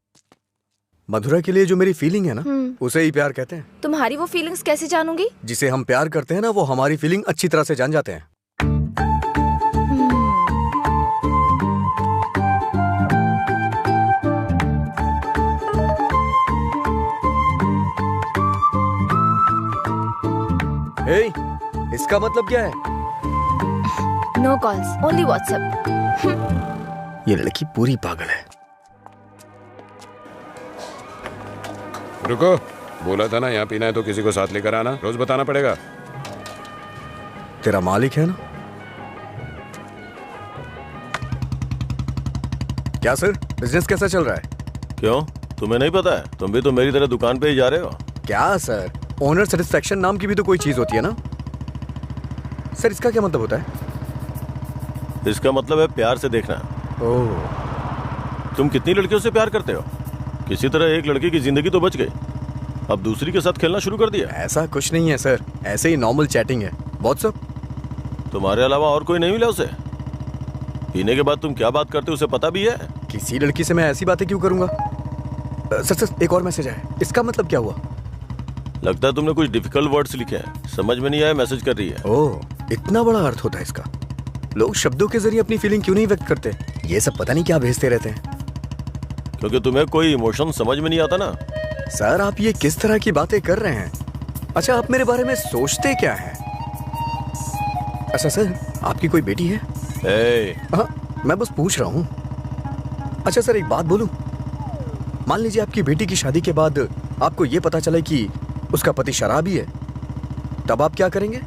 मधुरा के लिए जो मेरी फीलिंग है ना, उसे ही प्यार कहते हैं। तुम्हारी वो फीलिंग्स कैसे जानूंगी? जिसे हम प्यार करते हैं ना, वो हमारी फीलिंग अच्छी तरह से जान जाते हैं। इसका मतलब क्या है? No calls, only WhatsApp. ये लड़की पूरी पागल है। रुको, बोला था ना यहाँ पीना है तो किसी को साथ लेकर आना, रोज बताना पड़ेगा। तेरा मालिक है ना? क्या सर, बिजनेस कैसा चल रहा है? क्यों, तुम्हें नहीं पता है? तुम भी तो मेरी तरह दुकान पे ही जा रहे हो। क्या सर, ओनर सेटिस्फेक्शन नाम की भी तो कोई चीज होती है ना सर। इसका क्या मतलब होता है? इसका मतलब है प्यार से देखना। ओह, तुम कितनी लड़कियों से प्यार करते हो? किसी तरह एक लड़की की जिंदगी तो बच गई, अब दूसरी के साथ खेलना शुरू कर दिया। ऐसा कुछ नहीं है सर, ऐसे ही नॉर्मल चैटिंग है। व्हाट्सएप। तुम्हारे अलावा और कोई नहीं मिला उसे? पीने के बाद तुम क्या बात करते हो उसे पता भी है? किसी लड़की से मैं ऐसी बातें क्यों करूंगा? सर एक और मैसेज है, इसका मतलब क्या हुआ? लगता है तुमने कुछ डिफिकल्ट वर्ड्स लिखे हैं, समझ में नहीं आया, मैसेज कर रही है। ओह, इतना बड़ा अर्थ होता है इसका। लोग शब्दों के जरिए अपनी फीलिंग क्यों नहीं व्यक्त करते? ये सब पता नहीं क्या भेजते रहते हैं। क्योंकि तुम्हें कोई इमोशन समझ में नहीं आता ना। सर आप ये किस तरह की बातें कर रहे हैं? अच्छा, आप मेरे बारे में सोचते क्या हैं? अच्छा सर, आपकी कोई बेटी है? हाँ, मैं बस पूछ रहा हूँ। अच्छा सर, एक बात बोलूं? मान लीजिए आपकी बेटी की शादी के बाद आपको ये पता चले कि उसका पति शराबी है, तब आप क्या करेंगे?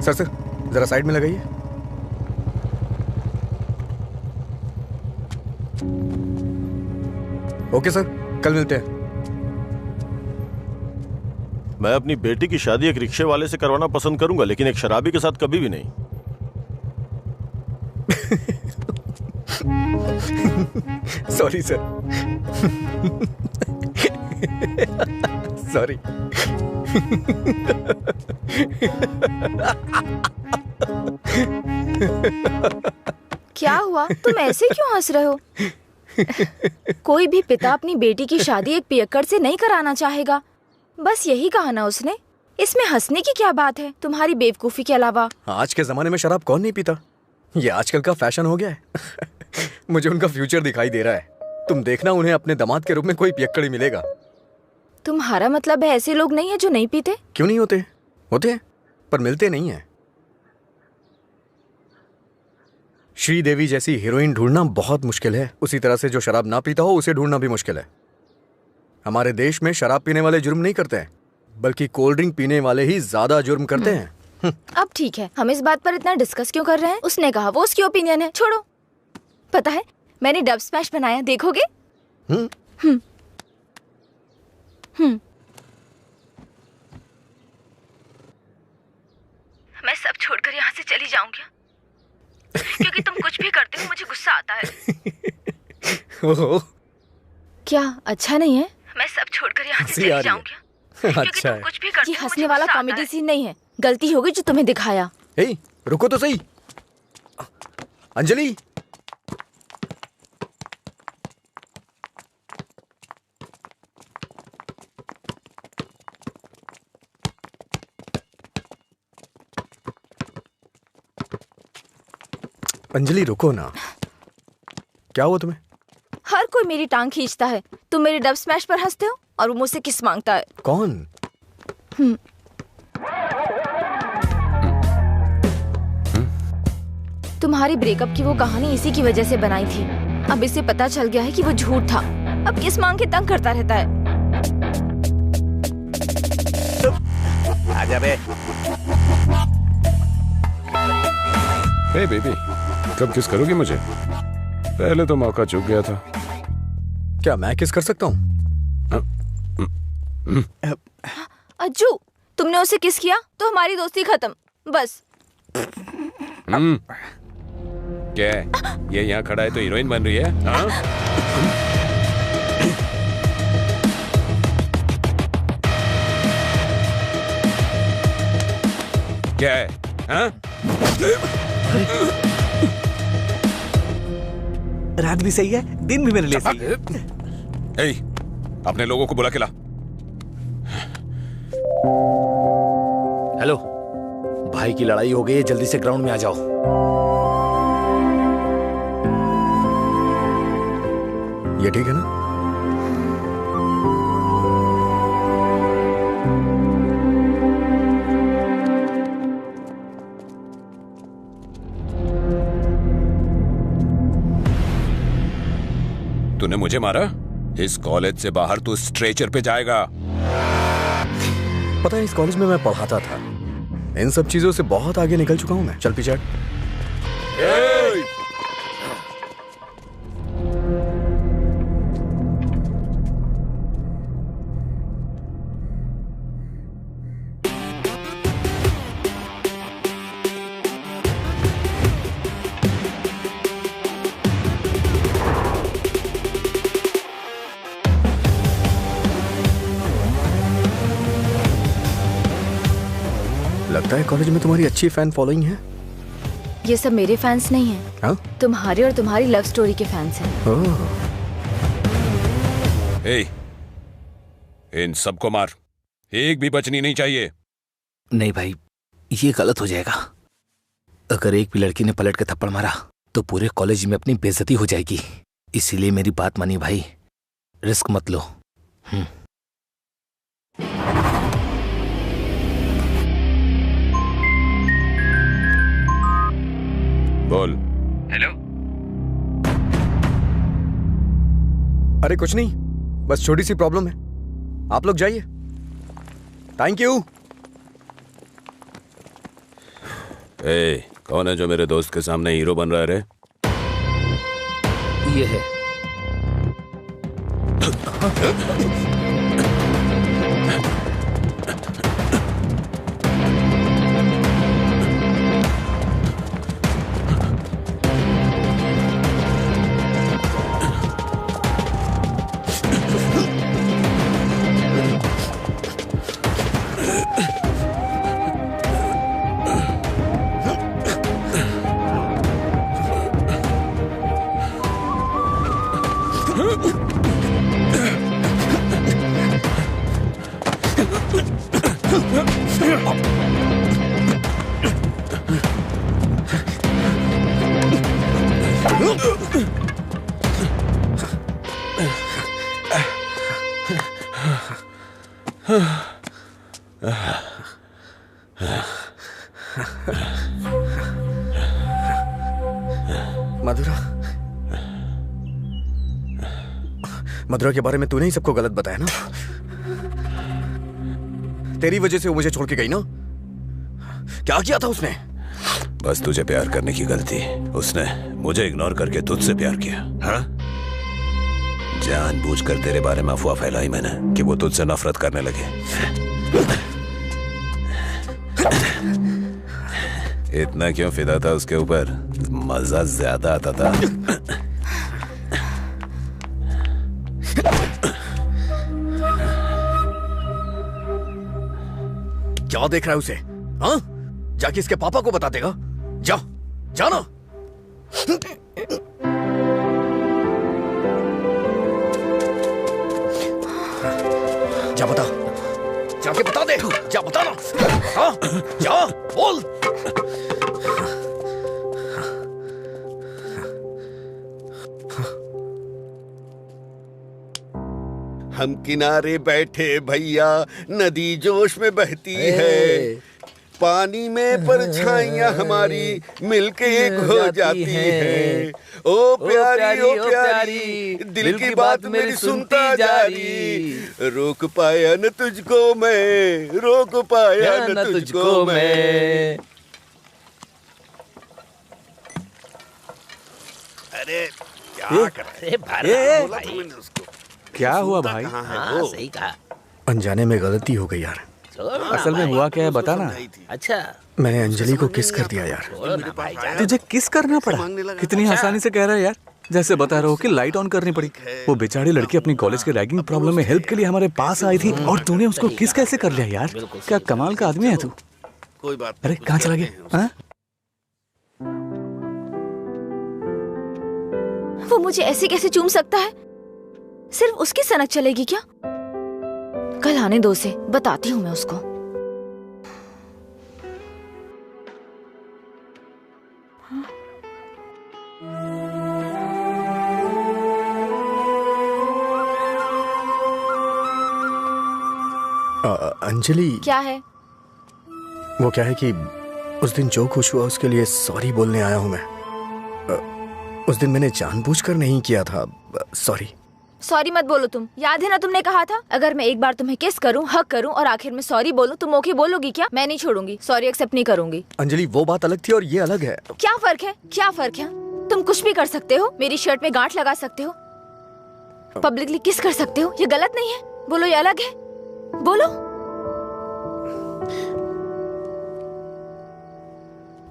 सर जरा साइड में लगाइए। ओके सर, कल मिलते हैं। मैं अपनी बेटी की शादी एक रिक्शे वाले से करवाना पसंद करूंगा, लेकिन एक शराबी के साथ कभी भी नहीं। Sorry sir, sorry. क्या हुआ, तुम ऐसे क्यों हंस रहे हो? कोई भी पिता अपनी बेटी की शादी एक पियक्कड़ से नहीं कराना चाहेगा, बस यही कहा ना उसने। इसमें हंसने की क्या बात है तुम्हारी बेवकूफी के अलावा? आज के जमाने में शराब कौन नहीं पीता? ये आजकल का फैशन हो गया है। मुझे उनका फ्यूचर दिखाई दे रहा है। तुम देखना, उन्हें अपने दामाद के रूप में कोई पियक्कड़ ही मिलेगा। तुम्हारा मतलब है ऐसे लोग नहीं है जो नहीं पीते? क्यों नहीं होते? होते हैं, पर मिलते नहीं है। श्रीदेवी जैसी हीरोइन ढूंढना बहुत मुश्किल है, उसी तरह से जो शराब ना पीता हो उसे ढूंढना भी मुश्किल है। हमारे देश में शराब पीने वाले जुर्म नहीं करते हैं, बल्कि कोल्ड ड्रिंक पीने वाले ही ज्यादा जुर्म करते हैं। अब ठीक है, हम इस बात पर इतना डिस्कस क्यों कर रहे हैं? उसने कहा, वो उसकी ओपिनियन है, छोड़ो। पता है, मैंने डब स्मैश बनाया, देखोगे? मैं सब छोड़कर यहाँ से चली जाऊंगी, क्योंकि तुम कुछ भी करते हो मुझे गुस्सा आता है। क्या अच्छा नहीं है? मैं सब छोड़कर यहाँ से चली जाऊंगी, क्योंकि तुम कुछ भी करते हो। ये हंसने वाला कॉमेडी सीन नहीं है, गलती होगी जो तुम्हें दिखाया। हे, रुको तो सही। अंजलि, अंजलि रुको ना। क्या हुआ तुम्हें? हर कोई मेरी टांग खींचता है। तुम मेरे डब स्मैश पर हंसते हो और वो मुझसे किस मांगता है। कौन? तुम्हारी ब्रेकअप की वो कहानी इसी की वजह से बनाई थी। अब इसे पता चल गया है कि वो झूठ था। अब किस मांग के तंग करता रहता है। आजा बे। हे बेबी, कब किस करोगी मुझे? पहले तो मौका चूक गया था। क्या मैं किस कर सकता हूँ? अज्जू, तुमने उसे किस किया तो हमारी दोस्ती खत्म, बस। क्या है? ये यहाँ खड़ा है तो हीरोइन बन रही है? हाँ? क्या है? हाँ? रात भी सही है, दिन भी मेरे लिए सही है। ए, अपने लोगों को बुला के ला। हेलो, भाई की लड़ाई हो गई है, जल्दी से ग्राउंड में आ जाओ। ये ठीक है ना? तूने मुझे मारा? इस कॉलेज से बाहर तू स्ट्रेचर पे जाएगा। पता है इस कॉलेज में मैं पढ़ाता था। इन सब चीजों से बहुत आगे निकल चुका हूं मैं। चल पीछे हट। लगता है कॉलेज में तुम्हारी अच्छी फैन फॉलोइंग है। ये सब मेरे फैंस नहीं हैं। हाँ? तुम्हारे और तुम्हारी लव स्टोरी के फैंस हैं। इन सबको मार, एक भी बचनी नहीं चाहिए। नहीं भाई, ये गलत हो जाएगा। अगर एक भी लड़की ने पलट के थप्पड़ मारा तो पूरे कॉलेज में अपनी बेइज्जती हो जाएगी। इसीलिए मेरी बात मानिए भाई, रिस्क मत लो। बोल। हेलो। अरे कुछ नहीं, बस छोटी सी प्रॉब्लम है। आप लोग जाइए। Thank you. कौन है जो मेरे दोस्त के सामने हीरो बन रहा है रे? ये है। मधुरा के बारे में तूने ही सबको गलत बताया ना। तेरी वजह से वो मुझे छोड़ के गई ना। क्या किया था उसने? बस तुझे प्यार करने की गलती। उसने मुझे इग्नोर करके तुझसे प्यार किया। हाँ? जानबूझकर तेरे बारे में अफवाह फैलाई मैंने कि वो तुझसे नफरत करने लगे। इतना क्यों फिदा था उसके ऊपर? मजा ज्यादा आता था। क्या देख रहा है उसे? हाँ? जाके इसके पापा को बता देगा। जा, जाना। जा बता, जाके बता दे। जा बता ना। हाँ? जा, बोल। हम किनारे बैठे भैया, नदी जोश में बहती है, पानी में परछाइयां हमारी मिलके एक हो जाती है। ओ प्यारी ओ प्यारी, दिल की बात मेरी सुनता जारी, रोक पाया न तुझको मैं, रोक पाया न तुझको मैं। अरे क्या कर रहे हैं? क्या हुआ भाई? हाँ, सही कहा। अनजाने में गलती हो गई यार। असल में हुआ क्या है बता ना। अच्छा, मैंने अंजलि को किस कर दिया यार। तुझे किस करना पड़ा? कितनी आसानी से कह रहा है यार, जैसे बता रहे हो कि लाइट ऑन करनी पड़ी। वो बेचारी लड़की अपनी कॉलेज के रैगिंग प्रॉब्लम में हेल्प के लिए हमारे पास आई थी और तूने उसको किस कैसे कर लिया यार? क्या कमाल का आदमी है तू। कोई बात। अरे कहाँ चला गया? हाँ? वो मुझे ऐसे कैसे चूम सकता है? सिर्फ उसकी सनक चलेगी क्या? कल आने दो उसे, बताती हूँ मैं उसको। अंजलि, क्या है? वो क्या है कि उस दिन जो कुछ हुआ उसके लिए सॉरी बोलने आया हूं मैं। उस दिन मैंने जानबूझकर नहीं किया था, सॉरी। सॉरी मत बोलो तुम, याद है ना तुमने कहा था अगर मैं एक बार तुम्हें किस करूं, हक करूं और आखिर में सॉरी बोलूं तुम ओके बोलोगी क्या? मैं नहीं छोड़ूंगी, सॉरी एक्सेप्ट नहीं करूंगी। अंजलि वो बात अलग थी और ये अलग है। क्या फर्क है? क्या फर्क है? तुम कुछ भी कर सकते हो, मेरी शर्ट में गांठ लगा सकते हो, पब्लिकली किस कर सकते हो, ये गलत नहीं है? बोलो ये अलग है, बोलो।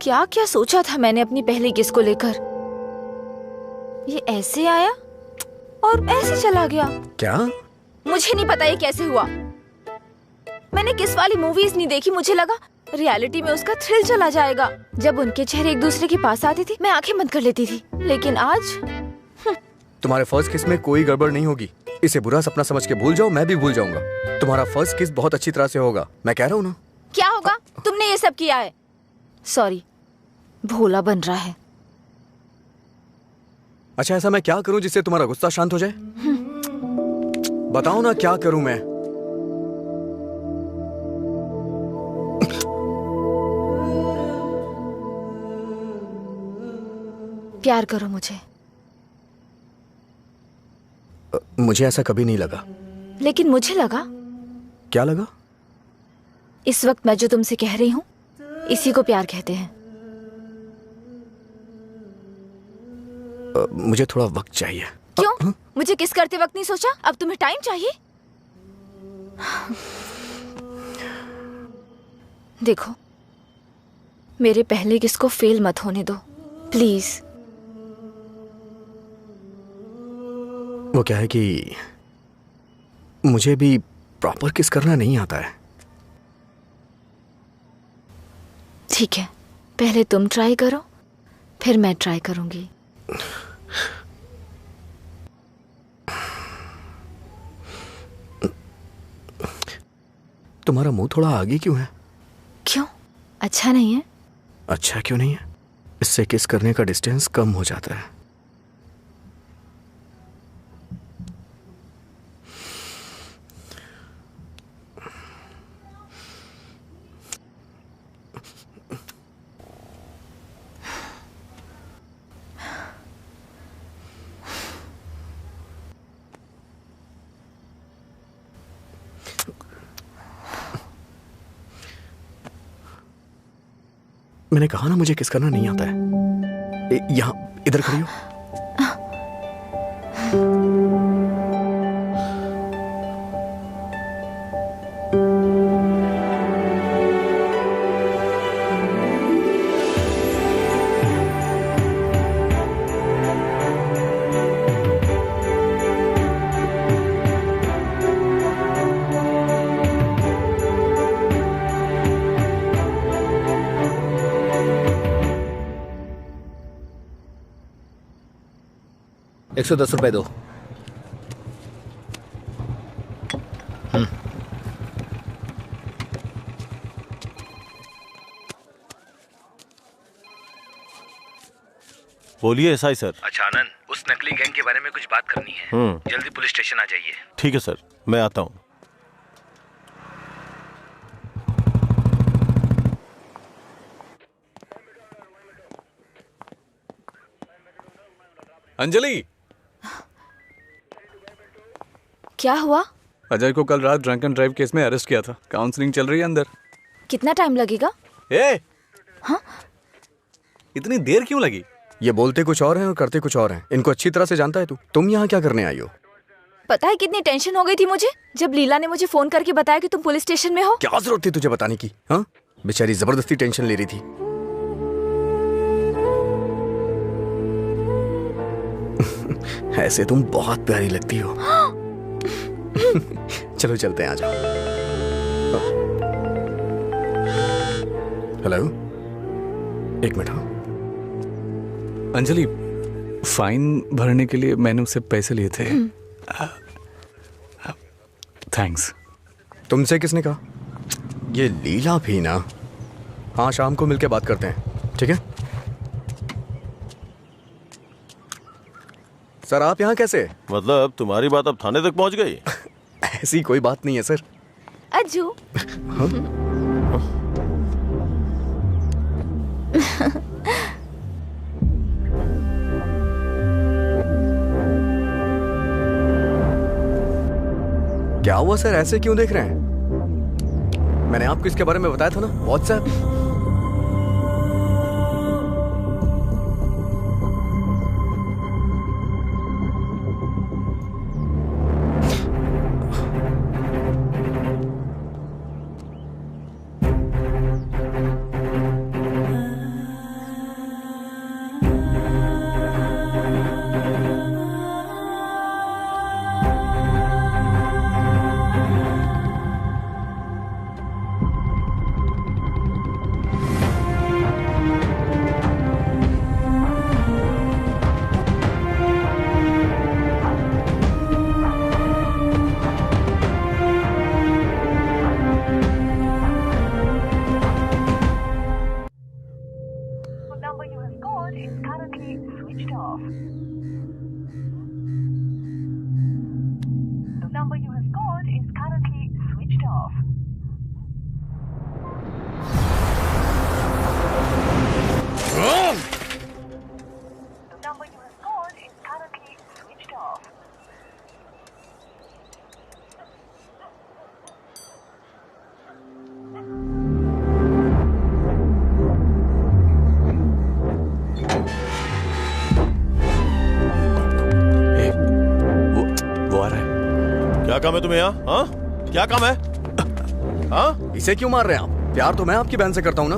क्या क्या सोचा था मैंने अपनी पहली किस को लेकर, ये ऐसे आया और ऐसे चला गया। क्या? मुझे नहीं पता ये कैसे हुआ। मैंने किस वाली मूवीज नहीं देखी, मुझे लगा रियलिटी में उसका थ्रिल चला जाएगा। जब उनके चेहरे एक दूसरे के पास आते थे मैं आंखें बंद कर लेती थी, लेकिन आज तुम्हारे फर्स्ट किस में कोई गड़बड़ नहीं होगी। इसे बुरा सपना समझ के भूल जाओ, मैं भी भूल जाऊंगा। तुम्हारा फर्स्ट किस बहुत अच्छी तरह से होगा, मैं कह रहा हूँ ना। क्या होगा? तुमने ये सब किया है। सॉरी, भोला बन रहा है। अच्छा ऐसा मैं क्या करूं जिससे तुम्हारा गुस्सा शांत हो जाए? बताओ ना क्या करूं मैं? प्यार करो मुझे। मुझे ऐसा कभी नहीं लगा। लेकिन मुझे लगा। क्या लगा? इस वक्त मैं जो तुमसे कह रही हूं इसी को प्यार कहते हैं। मुझे थोड़ा वक्त चाहिए। क्यों? मुझे किस करते वक्त नहीं सोचा, अब तुम्हें टाइम चाहिए? देखो मेरे पहले किस को फेल मत होने दो प्लीज। वो क्या है कि मुझे भी प्रॉपर किस करना नहीं आता है। ठीक है, पहले तुम ट्राई करो फिर मैं ट्राई करूंगी। तुम्हारा मुंह थोड़ा आगे क्यों है? क्यों? अच्छा नहीं है? अच्छा क्यों नहीं है? इससे किस करने का डिस्टेंस कम हो जाता है। मैंने कहा ना मुझे किस करना नहीं आता है। यहाँ इधर खड़ी हो। ₹110 दो। बोलिए एसआई सर। अच्छा आनंद, उस नकली गैंग के बारे में कुछ बात करनी है। जल्दी पुलिस स्टेशन आ जाइए। ठीक है सर, मैं आता हूँ। अंजलि, क्या हुआ? अजय को कल रात ड्रंक एंड ड्राइव केस में अरेस्ट किया था। काउंसलिंग चल रही है अंदर। कितना टाइम लगेगा? हाँ? इतनी देर क्यों लगी? ये बोलते कुछ और हैं और करते कुछ और हैं। इनको अच्छी तरह से जानता है तू। तुम यहाँ क्या करने आई हो? पता है कितनी टेंशन हो गई थी मुझे जब लीला ने मुझे फोन करके बताया कि तुम पुलिस स्टेशन में हो। क्या जरूरत थी तुझे बताने की? हाँ, बेचारी जबरदस्ती टेंशन ले रही थी। ऐसे तुम बहुत प्यारी लगती हो। चलो चलते हैं, आ जाओ। हेलो, एक मिनट। हाँ अंजलि, फाइन भरने के लिए मैंने उससे पैसे लिए थे। थैंक्स। तुमसे किसने कहा? ये लीला भी ना। हाँ, शाम को मिलके बात करते हैं, ठीक है? सर आप यहाँ कैसे? मतलब तुम्हारी बात अब थाने तक पहुंच गई? ऐसी कोई बात नहीं है सर। अज्जू। क्या हुआ सर, ऐसे क्यों देख रहे हैं? मैंने आपको इसके बारे में बताया था ना, व्हाट्सएप। क्या काम है तुम्हें यहाँ? हाँ? क्या काम है? हाँ? इसे क्यों मार रहे हैं आप? प्यार तो मैं आपकी बहन से करता हूँ ना।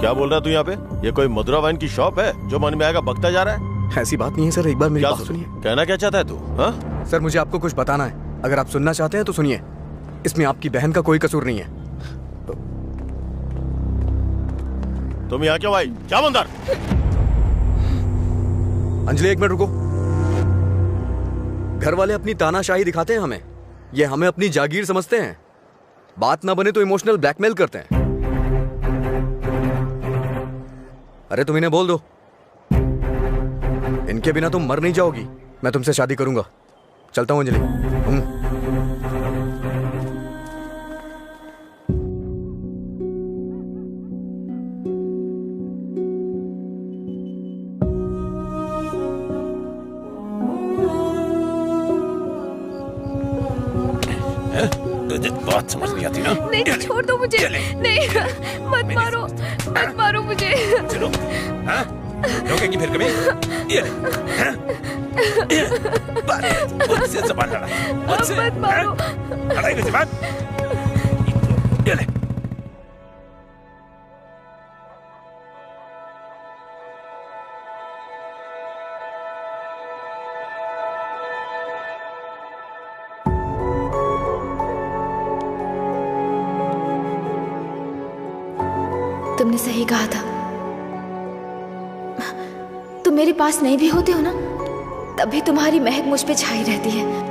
क्या बोल रहा है तू यहाँ पे? ये कोई मधुरा वाइन की शॉप है जो मन में आएगा बकता जा रहा है? ऐसी बात नहीं है सर, एक बार मेरी बात सुनिए। कहना क्या चाहता है तू? हाँ? सर मुझे आपको कुछ बताना है, अगर आप सुनना चाहते हैं तो सुनिए। इसमें आपकी बहन का कोई कसूर नहीं है। तुम यहाँ क्यों आई? क्या अंदर? अंजलि एक मिनट रुको। घर वाले अपनी तानाशाही दिखाते हैं हमें, ये हमें अपनी जागीर समझते हैं। बात ना बने तो इमोशनल ब्लैकमेल करते हैं। अरे तुम इन्हें बोल दो, इनके बिना तुम मर नहीं जाओगी। मैं तुमसे शादी करूंगा। चलता हूं अंजलि। बात समझ नहीं आती ना? नहीं छोड़ दो मुझे। नहीं मत मारो मुझे। चलो, हाँ? रोकेंगी फिर कभी? ये मुझसे ज़बान लड़ा, मुझसे मत मारो। लड़ाई की ज़बान। ये ले। तुमने सही कहा था। तुम मेरे पास नहीं भी होते हो ना, तब भी तुम्हारी महक मुझ पे छाई रहती है।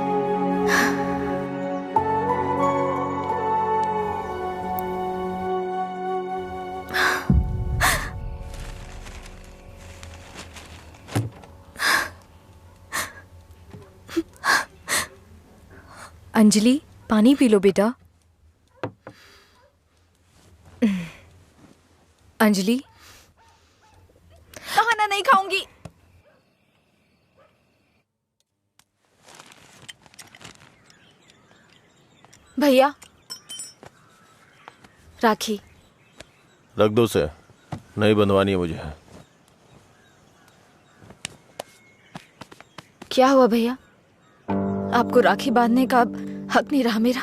अंजलि, पानी पी लो बेटा। अंजलि, खाना नहीं खाऊंगी। भैया, राखी रख दो उसे, नहीं बंधवानी है मुझे। क्या हुआ भैया? आपको राखी बांधने का अब हक नहीं रहा मेरा?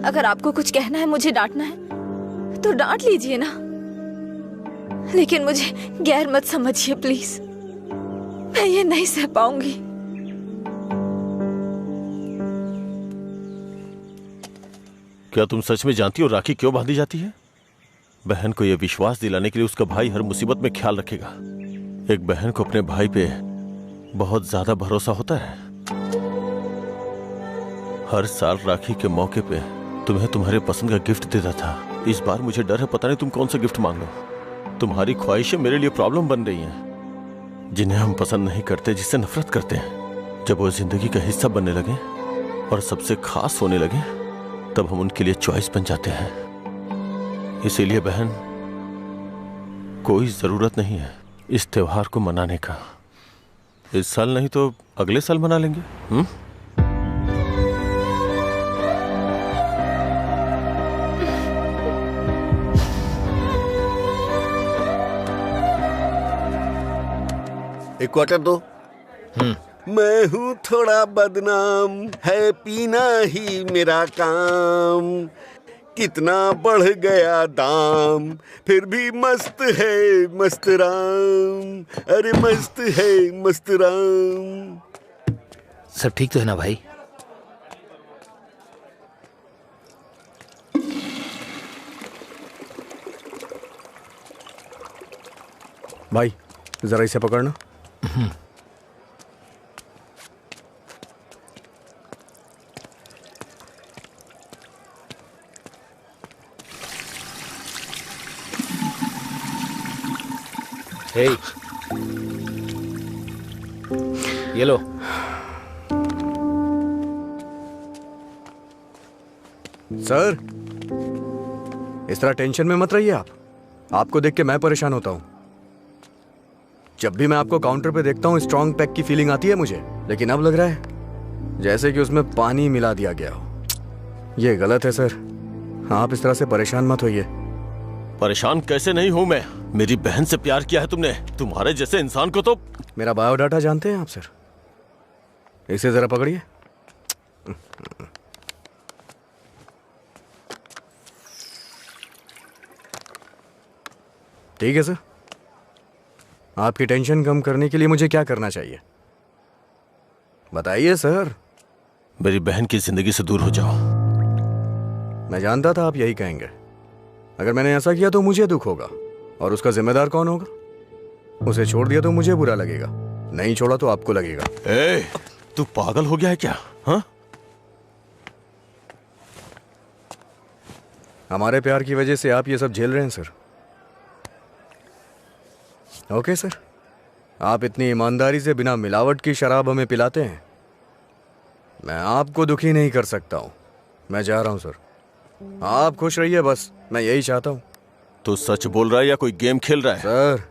अगर आपको कुछ कहना है, मुझे डांटना है तो डांट लीजिए ना, लेकिन मुझे गैर मत समझिए प्लीज। मैं ये नहीं सह पाऊंगी। क्या तुम सच में जानती हो राखी क्यों बांधी जाती है? बहन को यह विश्वास दिलाने के लिए उसका भाई हर मुसीबत में ख्याल रखेगा। एक बहन को अपने भाई पे बहुत ज्यादा भरोसा होता है। हर साल राखी के मौके पे तुम्हें तुम्हारे पसंद का गिफ्ट देता था। इस बार मुझे डर है, पता नहीं तुम कौन सा गिफ्ट मांगो। तुम्हारी ख्वाहिशें मेरे लिए प्रॉब्लम बन रही हैं, जिन्हें हम पसंद नहीं करते, जिससे नफरत करते हैं। जब वो जिंदगी का हिस्सा बनने लगे और सबसे खास होने लगे, तब हम उनके लिए चॉइस बन जाते हैं। इसीलिए बहन, कोई जरूरत नहीं है इस त्योहार को मनाने का। इस साल नहीं तो अगले साल मना लेंगे। एक क्वार्टर दो। मैं हूँ थोड़ा बदनाम, है पीना ही मेरा काम, कितना बढ़ गया दाम, फिर भी मस्त है मस्त राम, अरे मस्त है मस्त राम। सब ठीक तो है ना भाई? भाई जरा इसे पकड़ना। हे, ये लो। सर, इस तरह टेंशन में मत रहिए आप। आपको देख के मैं परेशान होता हूं। जब भी मैं आपको काउंटर पे देखता हूं स्ट्रॉन्ग पैक की फीलिंग आती है मुझे, लेकिन अब लग रहा है जैसे कि उसमें पानी मिला दिया गया हो। ये गलत है सर, आप इस तरह से परेशान मत होइए। परेशान कैसे नहीं हूं मैं? मेरी बहन से प्यार किया है तुमने। तुम्हारे जैसे इंसान को तो। मेरा बायोडाटा जानते हैं आप सर? इसे जरा पकड़िए। ठीक है सर, आपकी टेंशन कम करने के लिए मुझे क्या करना चाहिए बताइए सर। मेरी बहन की जिंदगी से दूर हो जाओ। मैं जानता था आप यही कहेंगे। अगर मैंने ऐसा किया तो मुझे दुख होगा, और उसका जिम्मेदार कौन होगा? उसे छोड़ दिया तो मुझे बुरा लगेगा, नहीं छोड़ा तो आपको लगेगा। तू पागल हो गया है क्या? हाँ? हमारे प्यार की वजह से आप ये सब झेल रहे हैं सर। ओके सर, आप इतनी ईमानदारी से बिना मिलावट की शराब हमें पिलाते हैं, मैं आपको दुखी नहीं कर सकता हूं। मैं जा रहा हूं सर, आप खुश रहिए बस, मैं यही चाहता हूं। तो सच बोल रहा है या कोई गेम खेल रहा है? सर,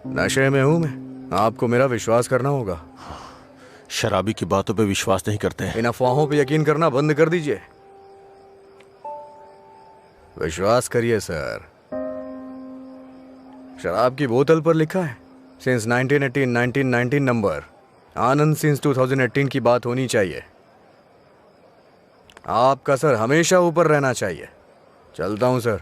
नशे में हूं मैं, आपको मेरा विश्वास करना होगा। शराबी की बातों पे विश्वास नहीं करते हैं। इन अफवाहों पे यकीन करना बंद कर दीजिए, विश्वास करिए सर। शराब की बोतल पर लिखा है सिंस 1918 नंबर, आनंद सिंस 2018 की बात होनी चाहिए। आपका सर हमेशा ऊपर रहना चाहिए। चलता हूं सर।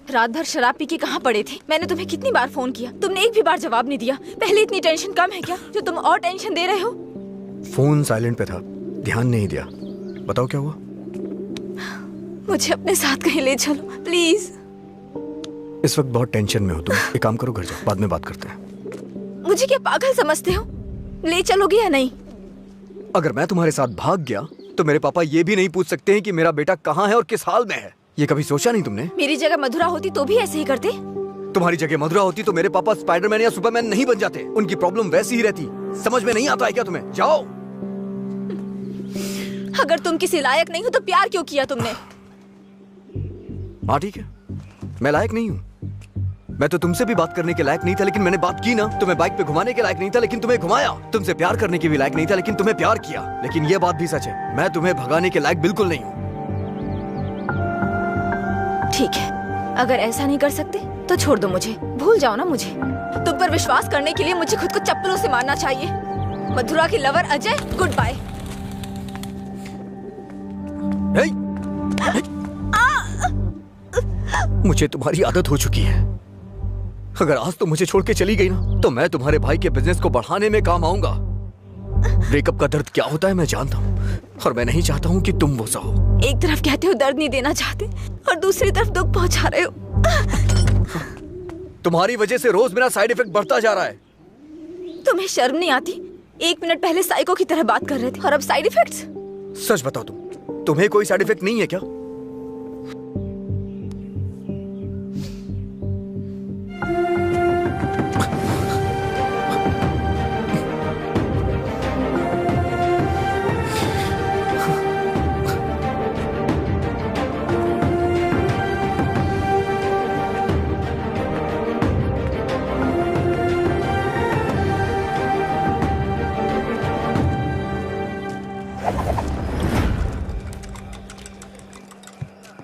रात भर शराब पी के कहाँ पड़े थे? मैंने तुम्हें कितनी बार फोन किया, तुमने एक भी बार जवाब नहीं दिया। पहले इतनी टेंशन कम है क्या जो तुम और टेंशन दे रहे हो? फोन साइलेंट पे था, ध्यान नहीं दिया। बताओ क्या हुआ? मुझे अपने साथ कहीं ले चलो प्लीज। इस वक्त बहुत टेंशन में हो तुम, एक काम करो घर जाओ, बाद में बात करते हैं। मुझे क्या पागल समझते हो? ले चलोगे या नहीं? अगर मैं तुम्हारे साथ भाग गया तो मेरे पापा ये भी नहीं पूछ सकते हैं कि मेरा बेटा कहाँ है और किस हाल में है। ये कभी सोचा नहीं तुमने? मेरी जगह मधुरा होती तो भी ऐसे ही करते। तुम्हारी जगह मधुरा होती तो मेरे पापा स्पाइडरमैन या सुपरमैन नहीं बन जाते। उनकी प्रॉब्लम वैसी ही रहती। समझ में नहीं आता है क्या तुम्हें? जाओ। अगर तुम किसी लायक नहीं हो तो प्यार क्यों किया तुमने? हाँ ठीक है, मैं लायक नहीं हूँ। मैं तो तुमसे भी बात करने के लायक नहीं था, लेकिन मैंने बात की ना। तुम्हें बाइक पे घुमाने के लायक नहीं था, लेकिन तुम्हें घुमाया। तुमसे प्यार करने के भी लायक नहीं था, लेकिन तुम्हें प्यार किया। लेकिन ये बात भी सच है, मैं तुम्हें भगाने के लायक बिल्कुल नहीं हूँ। ठीक है, अगर ऐसा नहीं कर सकते तो छोड़ दो मुझे, भूल जाओ ना मुझे। तुम पर विश्वास करने के लिए मुझे खुद को चप्पलों से मारना चाहिए। मधुरा की लवर अजय, गुड बाय। मुझे तुम्हारी आदत हो चुकी है। अगर आज तुम मुझे छोड़ के चली गई ना, तो मैं तुम्हारे भाई के बिजनेस को बढ़ाने में काम आऊंगा। ब्रेकअप का दर्द क्या होता है मैं जानता हूँ, और मैं नहीं चाहता हूँ कि तुम वो सहो। एक तरफ कहते हो दर्द नहीं देना चाहते और दूसरी तरफ दुख पहुंचा रहे हो। तुम्हारी वजह से रोज मेरा साइड इफेक्ट बढ़ता जा रहा है। तुम्हें शर्म नहीं आती? 1 मिनट पहले साइको की तरह बात कर रहे थे और अब साइड इफेक्ट्स। सच बताओ, तुम्हें कोई साइड इफेक्ट नहीं है क्या?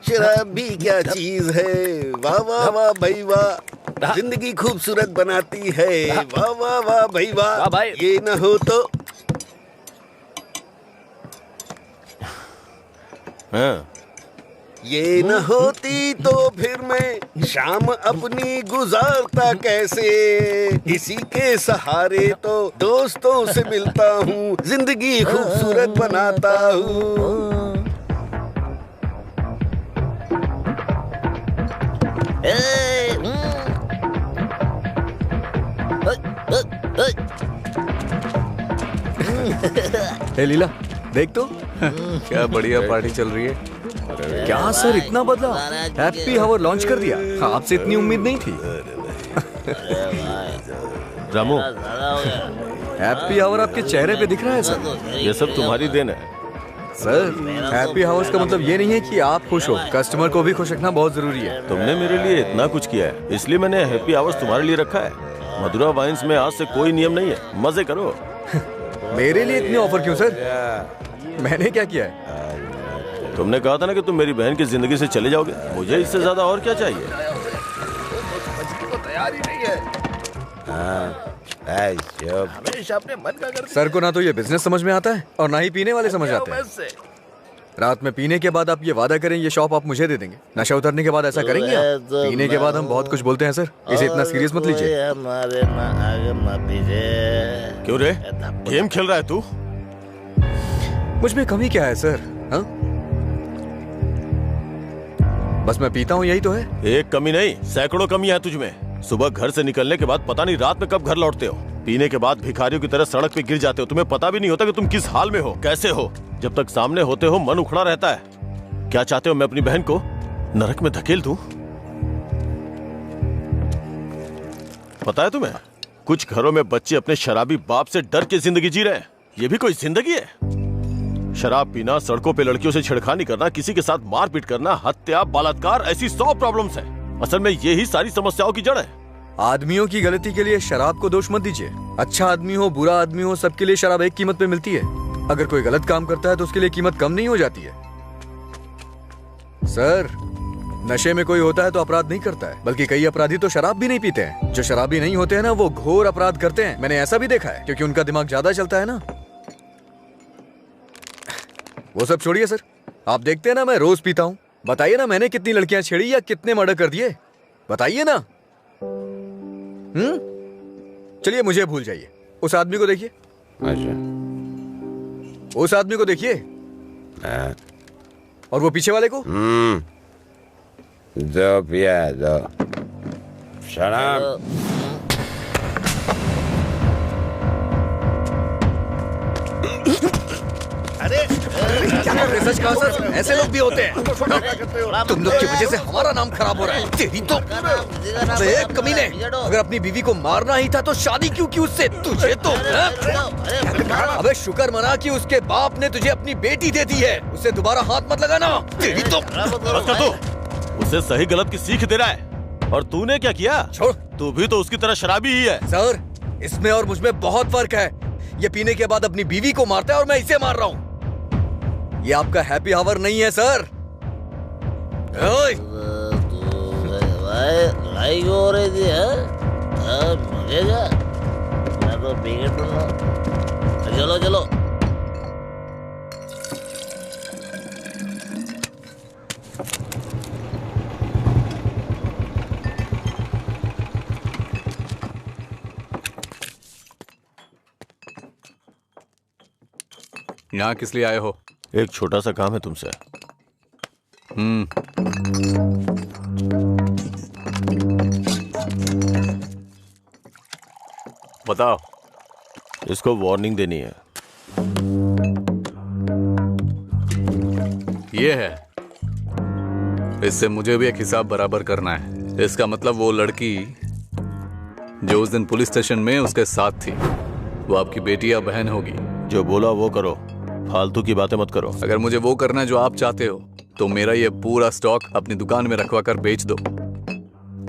शराब भी क्या चीज है, वाह वाह वाह भाई वाह, जिंदगी खूबसूरत बनाती है, वाह वाह वाह भाई वाह, ये न हो तो। हाँ। ये न होती तो फिर मैं शाम अपनी गुजारता कैसे, इसी के सहारे तो दोस्तों से मिलता हूँ, जिंदगी खूबसूरत बनाता हूँ। हे लीला, देख तो क्या बढ़िया पार्टी चल रही है। क्या सर इतना बदला, हैप्पी हावर लॉन्च कर दिया, आपसे इतनी उम्मीद नहीं थी। रामू, हैप्पी हावर आपके चेहरे पे दिख रहा है सर। ये सब तुम्हारी देन है सर। हैप्पी हावर्स का मतलब ये नहीं है कि आप खुश हो, कस्टमर को भी खुश रखना बहुत जरूरी है। तुमने मेरे लिए इतना कुछ किया है, इसलिए मैंने हैप्पी आवर्स तुम्हारे लिए रखा है। मधुरा वाइन्स में आज से कोई नियम नहीं है, मजे करो। मेरे लिए इतने ऑफर क्यों सर? मैंने क्या किया है? तुमने कहा था ना कि तुम मेरी बहन की जिंदगी से चले जाओगे, मुझे इससे ज्यादा और क्या चाहिए? तैयार ही नहीं है। हमेशा अपने मन का करते। सर को ना तो ये बिजनेस समझ में आता है और ना ही पीने वाले समझ आते हैं। रात में पीने के बाद आप ये वादा करें ये शॉप आप मुझे दे देंगे, नशा उतरने के बाद ऐसा करेंगे आप? पीने के बाद हम बहुत कुछ बोलते हैं सर, इसे इतना सीरियस मत लीजिए। क्यों रे, गेम खेल रहा है तू? मुझ में कमी क्या है सर? हा? बस मैं पीता हूँ, यही तो है। एक कमी नहीं, सैकड़ों कमियां हैं तुझ में। सुबह घर से निकलने के बाद पता नहीं रात में कब घर लौटते हो। पीने के बाद भिखारियों की तरह सड़क पे गिर जाते हो, तुम्हें पता भी नहीं होता कि तुम किस हाल में हो, कैसे हो। जब तक सामने होते हो मन उखड़ा रहता है। क्या चाहते हो मैं अपनी बहन को नरक में धकेल दूं? पता है तुम्हें, कुछ घरों में बच्चे अपने शराबी बाप से डर के जिंदगी जी रहे हैं। ये भी कोई जिंदगी है? शराब पीना, सड़कों पे लड़कियों से छेड़खानी करना, किसी के साथ मारपीट करना, हत्या, बलात्कार, ऐसी 100 प्रॉब्लम्स हैं। असल में यही सारी समस्याओं की जड़ है। आदमियों की गलती के लिए शराब को दोष मत दीजिए। अच्छा आदमी हो, बुरा आदमी हो, सबके लिए शराब एक कीमत पे मिलती है। अगर कोई गलत काम करता है तो उसके लिए कीमत कम नहीं हो जाती है। सर, नशे में कोई होता है तो अपराध नहीं करता है, बल्कि कई अपराधी तो शराब भी नहीं पीते हैं। जो शराबी नहीं होते हैं ना, वो घोर अपराध करते हैं। मैंने ऐसा भी देखा है, क्योंकि उनका दिमाग ज्यादा चलता है ना। वो सब छोड़िए सर, आप देखते हैं ना मैं रोज पीता हूँ। बताइए ना मैंने कितनी लड़कियां छेड़ी या कितने मर्डर कर दिए, बताइए ना। चलिए मुझे भूल जाइए, उस आदमी को देखिए। अच्छा, उस आदमी को देखिए, और वो पीछे वाले को। दो पिया दो शराब। अरे क्या कर रहे सच कहा सर, ऐसे लोग भी होते हैं। तुम लोग की वजह से हमारा नाम खराब हो रहा है। तेरी तो कमीने, अगर अपनी बीवी को मारना ही था तो शादी क्यों की उससे? तुझे तो अबे शुक्र मना कि उसके बाप ने तुझे अपनी बेटी दे दी है, उससे दोबारा हाथ मत लगाना। तेरी तो उससे सही गलत की सीख दे रहा है, और तूने क्या किया? छोड़, तू भी तो उसकी तरह शराबी ही है। सर, इसमें और मुझमें बहुत फर्क है। ये पीने के बाद अपनी बीवी को मारता है और मैं इसे मार रहा हूँ। ये आपका हैप्पी आवर नहीं है सर। लड़ाई हो रही थी मुझे क्या, मैं तो पी के टूटा। चलो चलो। यहाँ किस लिए आए हो? एक छोटा सा काम है तुमसे। बताओ। इसको वार्निंग देनी है। ये है, इससे मुझे भी एक हिसाब बराबर करना है। इसका मतलब वो लड़की जो उस दिन पुलिस स्टेशन में उसके साथ थी, वो आपकी बेटी या बहन होगी। जो बोला वो करो, फालतू की बातें मत करो। अगर मुझे वो करना है जो आप चाहते हो तो मेरा ये पूरा स्टॉक अपनी दुकान में रखवा कर बेच दो।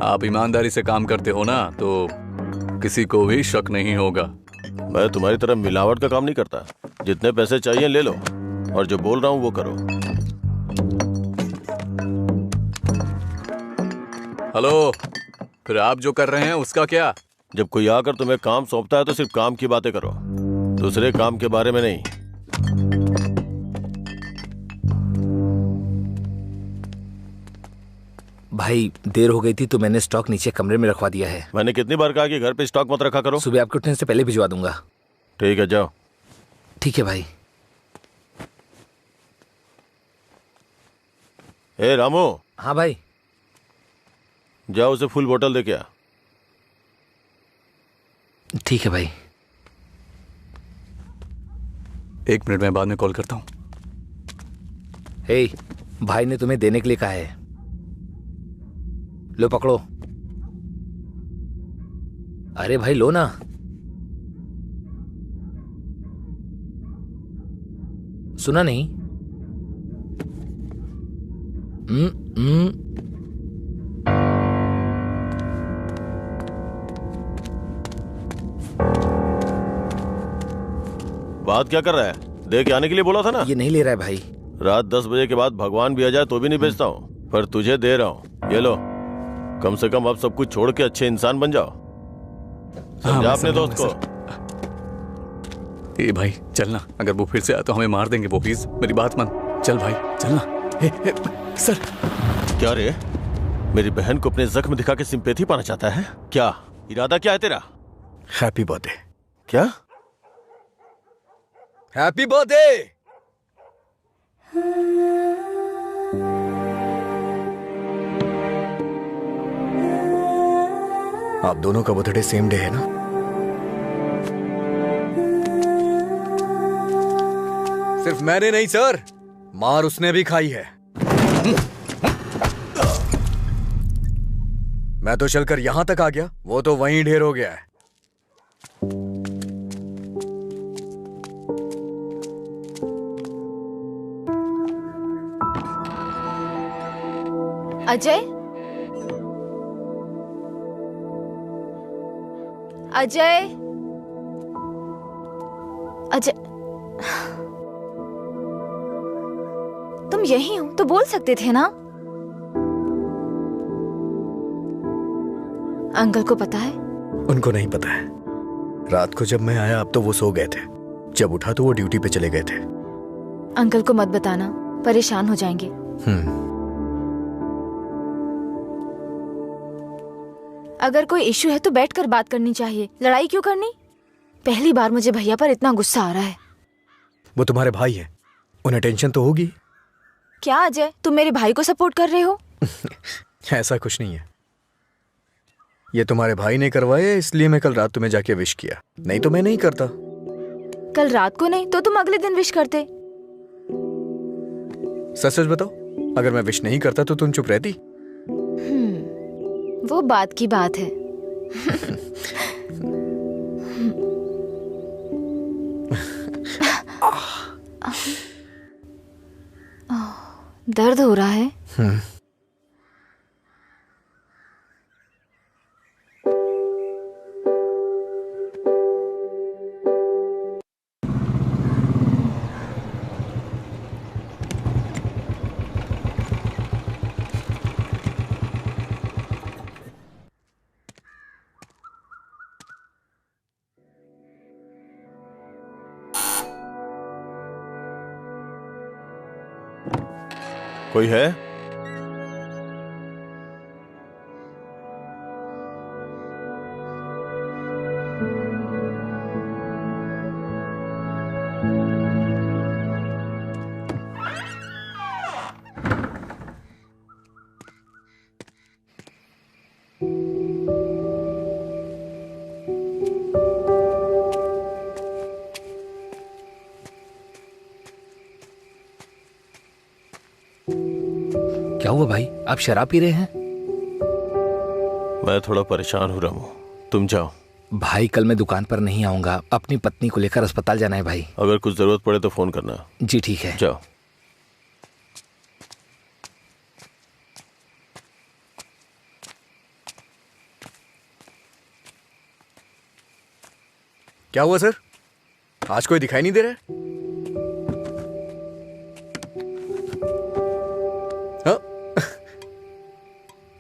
आप ईमानदारी से काम करते हो ना, तो किसी को भी शक नहीं होगा। मैं तुम्हारी तरह मिलावट का काम नहीं करता। जितने पैसे चाहिए ले लो, और जो बोल रहा हूं वो करो। हेलो, फिर आप जो कर रहे हैं उसका क्या? जब कोई आकर तुम्हें काम सौंपता है तो सिर्फ काम की बातें करो, दूसरे काम के बारे में नहीं। भाई देर हो गई थी तो मैंने स्टॉक नीचे कमरे में रखवा दिया है। मैंने कितनी बार कहा कि घर पे स्टॉक मत रखा करो। सुबह आपके उठने से पहले भिजवा दूंगा। ठीक है, जाओ। ठीक है भाई। ए रामू। हाँ भाई। जाओ उसे फुल बोतल दे के आ। ठीक है भाई। 1 मिनट में बाद में कॉल करता हूँ। हे, भाई ने तुम्हें देने के लिए कहा है। लो पकड़ो। अरे भाई लो ना। सुना नहीं? बात क्या कर रहा है? दे के आने के लिए बोला था ना। ये नहीं ले रहा है भाई। रात 10 बजे के बाद भगवान भी आ जाए तो भी नहीं भेजता हूँ, पर तुझे दे रहा हूँ। ये लो, कम से कम अब सब कुछ छोड़ के अच्छे इंसान बन जाओ। समझा अपने दोस्त को? ए भाई चलना, अगर वो फिर से आया तो हमें मार देंगे वो। प्लीज मेरी बात मान। चल भाई चलना। सर। क्या रे, मेरी बहन को अपने जख्म दिखा के सिंपैथी पाना चाहता है क्या? इरादा क्या है तेरा? Happy birthday. क्या? Happy birthday. आप दोनों का बर्थडे सेम डे है ना? सिर्फ मैंने नहीं सर, मार उसने भी खाई है। मैं तो चलकर यहां तक आ गया, वो तो वहीं ढेर हो गया है। अजय, अजय, अजय, तुम यही हो तो बोल सकते थे ना। अंकल को पता है? उनको नहीं पता है। रात को जब मैं आया अब तो वो सो गए थे, जब उठा तो वो ड्यूटी पे चले गए थे। अंकल को मत बताना, परेशान हो जाएंगे। अगर कोई इशू है तो बैठकर बात करनी चाहिए, लड़ाई क्यों करनी? पहली बार मुझे भैया पर इतना गुस्सा आ रहा है। वो तुम्हारे भाई है, उन्हें टेंशन तो होगी। क्या अजय, तुम मेरे भाई को सपोर्ट कर रहे हो? ऐसा कुछ नहीं है, ये तुम्हारे भाई ने करवाया इसलिए मैं कल रात तुम्हें जाके विश किया, नहीं तो मैं नहीं करता। कल रात को नहीं तो तुम अगले दिन विश करते। सच सच बताओ, अगर मैं विश नहीं करता तो तुम चुप रहती? वो बात की बात है। दर्द हो रहा है? कोई है? क्या हुआ भाई, आप शराब पी रहे हैं? मैं थोड़ा परेशान हो रहा हूँ, तुम जाओ। भाई कल मैं दुकान पर नहीं आऊंगा, अपनी पत्नी को लेकर अस्पताल जाना है भाई। अगर कुछ जरूरत पड़े तो फोन करना। जी ठीक है, जाओ। क्या हुआ सर, आज कोई दिखाई नहीं दे रहा है?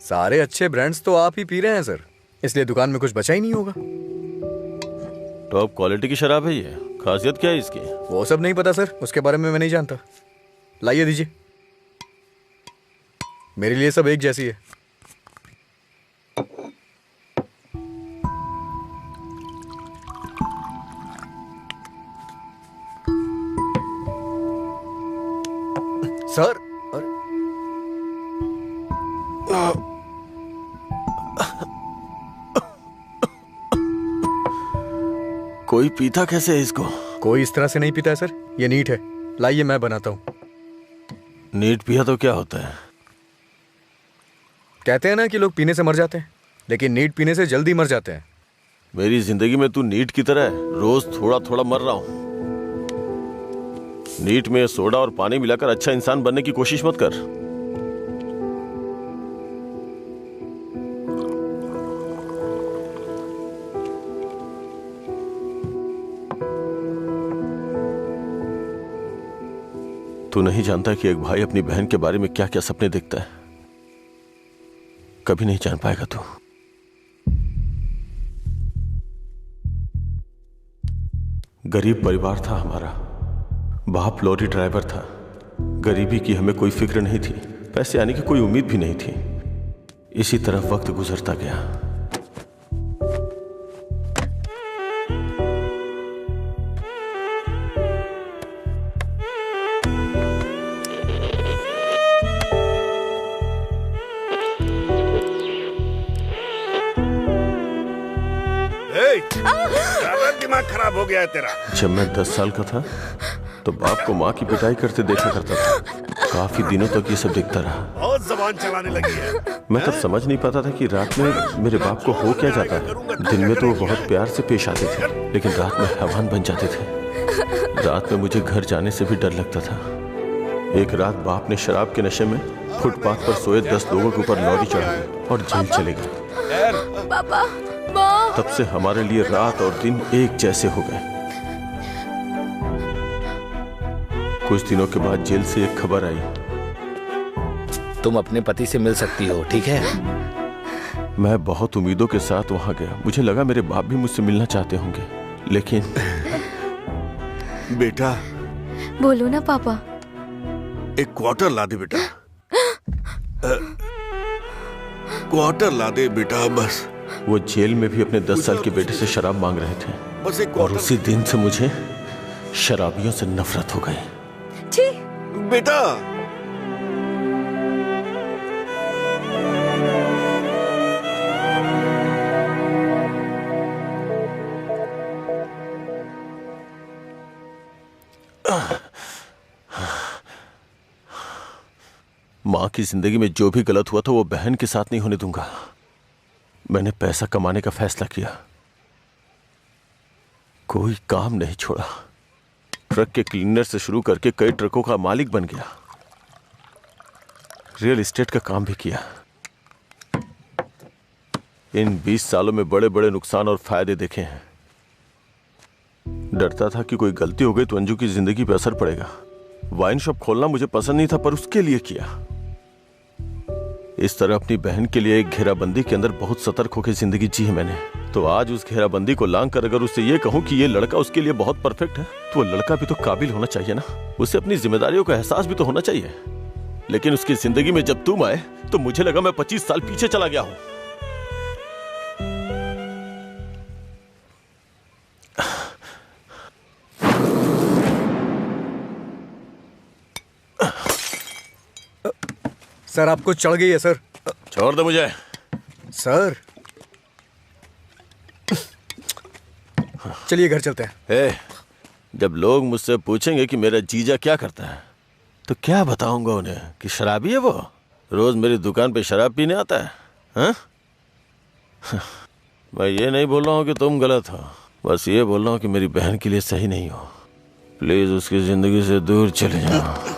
सारे अच्छे ब्रांड्स तो आप ही पी रहे हैं सर, इसलिए दुकान में कुछ बचा ही नहीं होगा। टॉप क्वालिटी की शराब है ये। खासियत क्या है इसकी? वो सब नहीं पता सर, उसके बारे में मैं नहीं जानता। लाइए दीजिए, मेरे लिए सब एक जैसी है। सर कोई पीता कैसे है इसको? कोई इस तरह से नहीं पीता है सर, ये नीट है। लाइए मैं बनाता हूँ। नीट पिया तो क्या होता है? कहते हैं ना कि लोग पीने से मर जाते हैं, लेकिन नीट पीने से जल्दी मर जाते हैं। मेरी जिंदगी में तू नीट की तरह है, रोज थोड़ा थोड़ा मर रहा हूं। नीट में सोडा और पानी मिलाकर अच्छा इंसान बनने की कोशिश मत कर। तू नहीं जानता कि एक भाई अपनी बहन के बारे में क्या क्या सपने देखता है। कभी नहीं जान पाएगा तू। गरीब परिवार था हमारा। बाप लॉरी ड्राइवर था। गरीबी की हमें कोई फिक्र नहीं थी, पैसे आने की कोई उम्मीद भी नहीं थी। इसी तरह वक्त गुजरता गया। दिमाग खराब हो गया है तेरा। जब मैं 10 साल का था तो बाप को माँ की पिटाई करते देखा करता था। काफी दिनों तक ये सब देखता रहा। बहुत जबान चलाने लगी है। मैं तब समझ नहीं पाता था कि रात में मेरे बाप को हो क्या जाता है। दिन में तो वो बहुत प्यार से पेश आते थे, लेकिन रात में हैवान बन जाते थे। रात में मुझे घर जाने से भी डर लगता था। एक रात बाप ने शराब के नशे में फुटपाथ पर सोए 10 लोगों के ऊपर लॉरी चढ़ा दी और जेल चले गए। पापा, तब से हमारे लिए रात और दिन एक जैसे हो गए। कुछ दिनों के बाद जेल से एक खबर आई। तुम अपने पति से मिल सकती हो, ठीक है? मैं बहुत उम्मीदों के साथ वहां गया। मुझे लगा मेरे बाप भी मुझसे मिलना चाहते होंगे, लेकिन बेटा। बोलो ना पापा। एक क्वार्टर ला दे बेटा। क्वार्टर ला दे बेटा बस। वो जेल में भी अपने 10 साल के बेटे से शराब मांग रहे थे, बस एक और उसी दिन से मुझे शराबियों से नफरत हो गई। बेटा माँ की जिंदगी में जो भी गलत हुआ था वो बहन के साथ नहीं होने दूंगा। मैंने पैसा कमाने का फैसला किया। कोई काम नहीं छोड़ा। ट्रक के क्लीनर से शुरू करके कई ट्रकों का मालिक बन गया। रियल एस्टेट का काम भी किया। इन 20 सालों में बड़े बड़े नुकसान और फायदे देखे हैं। डरता था कि कोई गलती हो गई तो अंजू की जिंदगी पे असर पड़ेगा। वाइन शॉप खोलना मुझे पसंद नहीं था, पर उसके लिए किया। इस तरह अपनी बहन के लिए एक घेराबंदी के अंदर बहुत सतर्क होकर जिंदगी जी है मैंने। तो आज उस घेराबंदी को लांग कर अगर उससे ये कहूं कि ये लड़का उसके लिए बहुत परफेक्ट है, तो वो लड़का भी तो काबिल होना चाहिए ना। उसे अपनी जिम्मेदारियों का एहसास भी तो होना चाहिए। लेकिन उसकी जिंदगी में जब तुम आए तो मुझे लगा मैं 25 साल पीछे चला गया हूं। सर आपको चढ़ गई है सर। छोड़ दे मुझे। सर चलिए घर चलते हैं। जब लोग मुझसे पूछेंगे कि मेरा जीजा क्या करता है तो क्या बताऊंगा उन्हें कि शराबी है वो, रोज मेरी दुकान पे शराब पीने आता है। हाँ? मैं ये नहीं बोल रहा हूँ कि तुम गलत हो, बस ये बोल रहा हूँ कि मेरी बहन के लिए सही नहीं हो। प्लीज उसकी जिंदगी से दूर चले जाओ।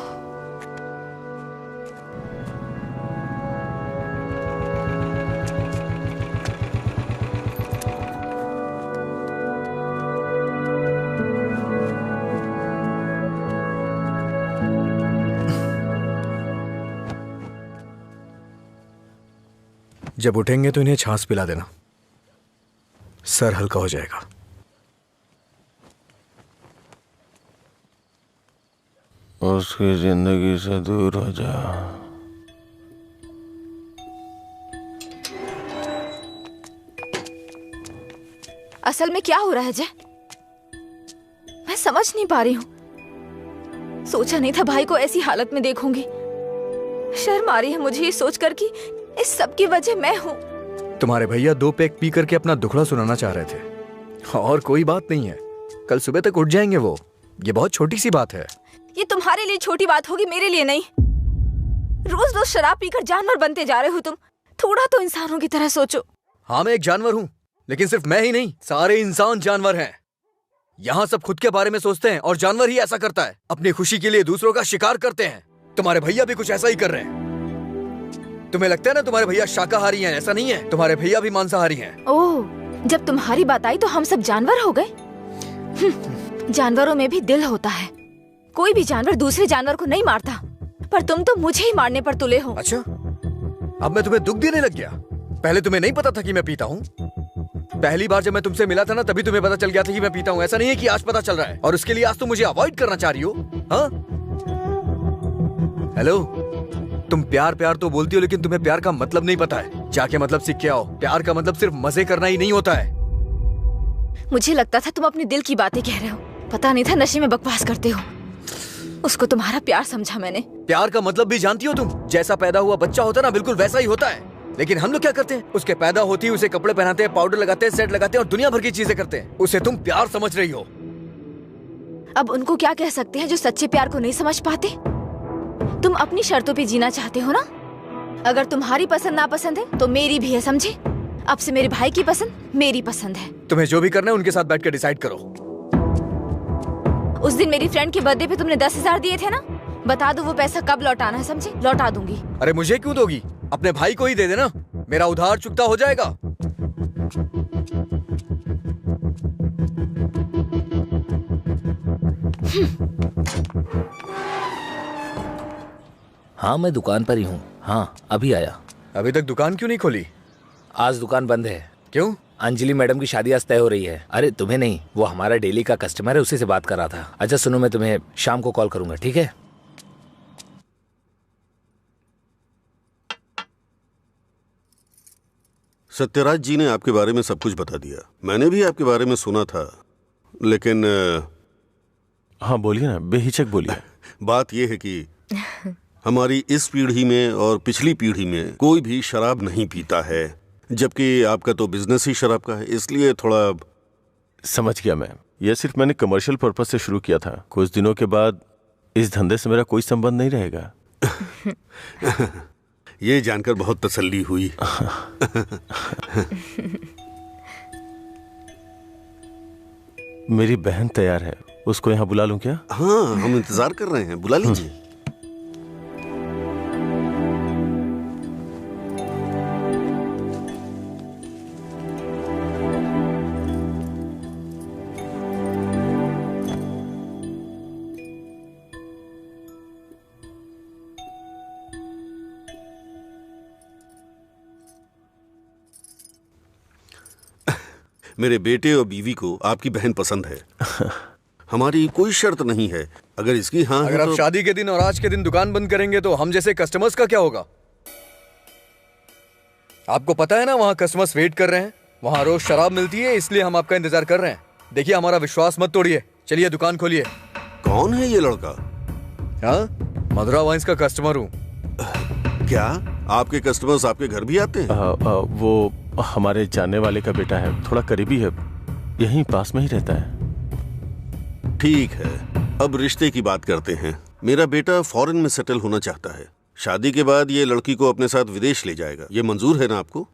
जब उठेंगे तो इन्हें छाछ पिला देना, सर हल्का हो जाएगा। उसकी जिंदगी से दूर हो जा। असल में क्या हो रहा है जय? मैं समझ नहीं पा रही हूँ। सोचा नहीं था भाई को ऐसी हालत में देखूंगी। शर्म आ रही है मुझे ये सोचकर कि इस सब की वजह मैं हूँ। तुम्हारे भैया 2 पैक पी करके अपना दुखड़ा सुनाना चाह रहे थे, और कोई बात नहीं है, कल सुबह तक उठ जाएंगे वो। ये बहुत छोटी सी बात है। ये तुम्हारे लिए छोटी बात होगी, मेरे लिए नहीं। रोज रोज शराब पीकर जानवर बनते जा रहे हो तुम। थोड़ा तो इंसानों की तरह सोचो। हाँ, मैं एक जानवर हूँ, लेकिन सिर्फ मैं ही नहीं, सारे इंसान जानवर हैं। यहाँ सब खुद के बारे में सोचते हैं और जानवर ही ऐसा करता है, अपनी खुशी के लिए दूसरों का शिकार करते हैं। तुम्हारे भैया भी कुछ ऐसा ही कर रहे हैं। तुम्हें लगता है ना तुम्हारे भैया शाकाहारी हैं? ऐसा नहीं है, तुम्हारे भैया भी मांसाहारी हैं। ओह, जब तुम्हारी बात आई तो हम सब जानवर हो गए। जानवरों में भी दिल होता है। कोई भी जानवर दूसरे जानवर को नहीं मारता, पर तुम तो मुझे ही मारने पर तुले हो। अच्छा, अब मैं तुम्हें दुख देने लग गया? पहले तुम्हें नहीं पता था कि मैं पीता हूँ? पहली बार जब मैं तुमसे मिला था ना, तभी तुम्हें पता चल गया था कि मैं पीता हूँ। ऐसा नहीं है कि आज पता चल रहा है, और उसके लिए आज तुम मुझे अवॉइड करना चाह रही हो? हाँ? हेलो, तुम प्यार प्यार तो बोलती हो, लेकिन तुम्हें प्यार का मतलब नहीं पता है। जाके मतलब सीख के आओ। प्यार का मतलब सिर्फ मजे करना ही नहीं होता है। मुझे लगता था तुम अपने दिल की बातें कह रहे हो, पता नहीं था नशे में बकवास करते हो। उसको तुम्हारा प्यार समझा मैंने। प्यार का मतलब भी जानती हो तुम? जैसा पैदा हुआ बच्चा होता है ना, बिल्कुल वैसा ही होता है। लेकिन हम लोग क्या करते हैं? उसके पैदा होती है उसे कपड़े पहनाते हैं, पाउडर लगाते हैं, सेट लगाते हैं और दुनिया भर की चीजें करते हैं। उसे तुम प्यार समझ रही हो। अब उनको क्या कह सकते हैं जो सच्चे प्यार को नहीं समझ पाते? तुम अपनी शर्तों पे जीना चाहते हो ना? अगर तुम्हारी पसंद नापसंद है तो मेरी भी है, समझे? अब से मेरे भाई की पसंद मेरी पसंद है। तुम्हें जो भी करना है उनके साथ बैठ कर डिसाइड करो। उस दिन मेरी फ्रेंड के बर्थडे पे तुमने 10,000 दिए थे ना, बता दो वो पैसा कब लौटाना है, समझे? लौटा दूंगी। अरे मुझे क्यों दोगी? अपने भाई को ही दे देना, मेरा उधार चुकता हो जाएगा। हाँ, मैं दुकान पर ही हूँ। हाँ, अभी आया। अभी तक दुकान क्यों नहीं खोली? आज दुकान बंद है। क्यों? अंजलि मैडम की शादी आज तय हो रही है। अरे तुम्हें नहीं, वो हमारा डेली का कस्टमर है, उसी से बात कर रहा था। अच्छा सुनो, मैं तुम्हें शाम को कॉल करूंगा, ठीक है? सत्यराज जी ने आपके बारे में सब कुछ बता दिया। मैंने भी आपके बारे में सुना था, लेकिन हाँ बोलिए ना, बेहिचक बोलिए। बात यह है कि हमारी इस पीढ़ी में और पिछली पीढ़ी में कोई भी शराब नहीं पीता है, जबकि आपका तो बिजनेस ही शराब का है, इसलिए थोड़ा। समझ गया मैं। यह सिर्फ मैंने कमर्शियल पर्पस से शुरू किया था। कुछ दिनों के बाद इस धंधे से मेरा कोई संबंध नहीं रहेगा। ये जानकर बहुत तसल्ली हुई। मेरी बहन तैयार है, उसको यहाँ बुला लूं क्या? हाँ, हम इंतजार कर रहे हैं, बुला लीजिए। मेरे बेटे और बीवी को आपकी बहन पसंद है। हमारी कोई शर्त नहीं है। अगर इसकी हाँ अगर आप शादी के दिन और आज के दिन दुकान बंद करेंगे तो हम जैसे कस्टमर्स का क्या होगा? आपको पता है ना, वहाँ कस्टमर्स वेट कर रहे हैं। वहाँ रोज शराब मिलती है, इसलिए हम आपका इंतजार कर रहे हैं। देखिए, हमारा विश्वास मत तोड़िए। चलिए दुकान खोलिए। कौन है ये लड़का? हाँ, मधुरा वाइन्स का कस्टमर हूँ। क्या आपके कस्टमर्स आपके घर भी आते हैं? वो हमारे जानने वाले का बेटा है, थोड़ा करीबी है, यहीं पास में ही रहता है। ठीक है, अब रिश्ते की बात करते हैं। मेरा बेटा फॉरेन में सेटल होना चाहता है। शादी के बाद ये लड़की को अपने साथ विदेश ले जाएगा। ये मंजूर है ना आपको?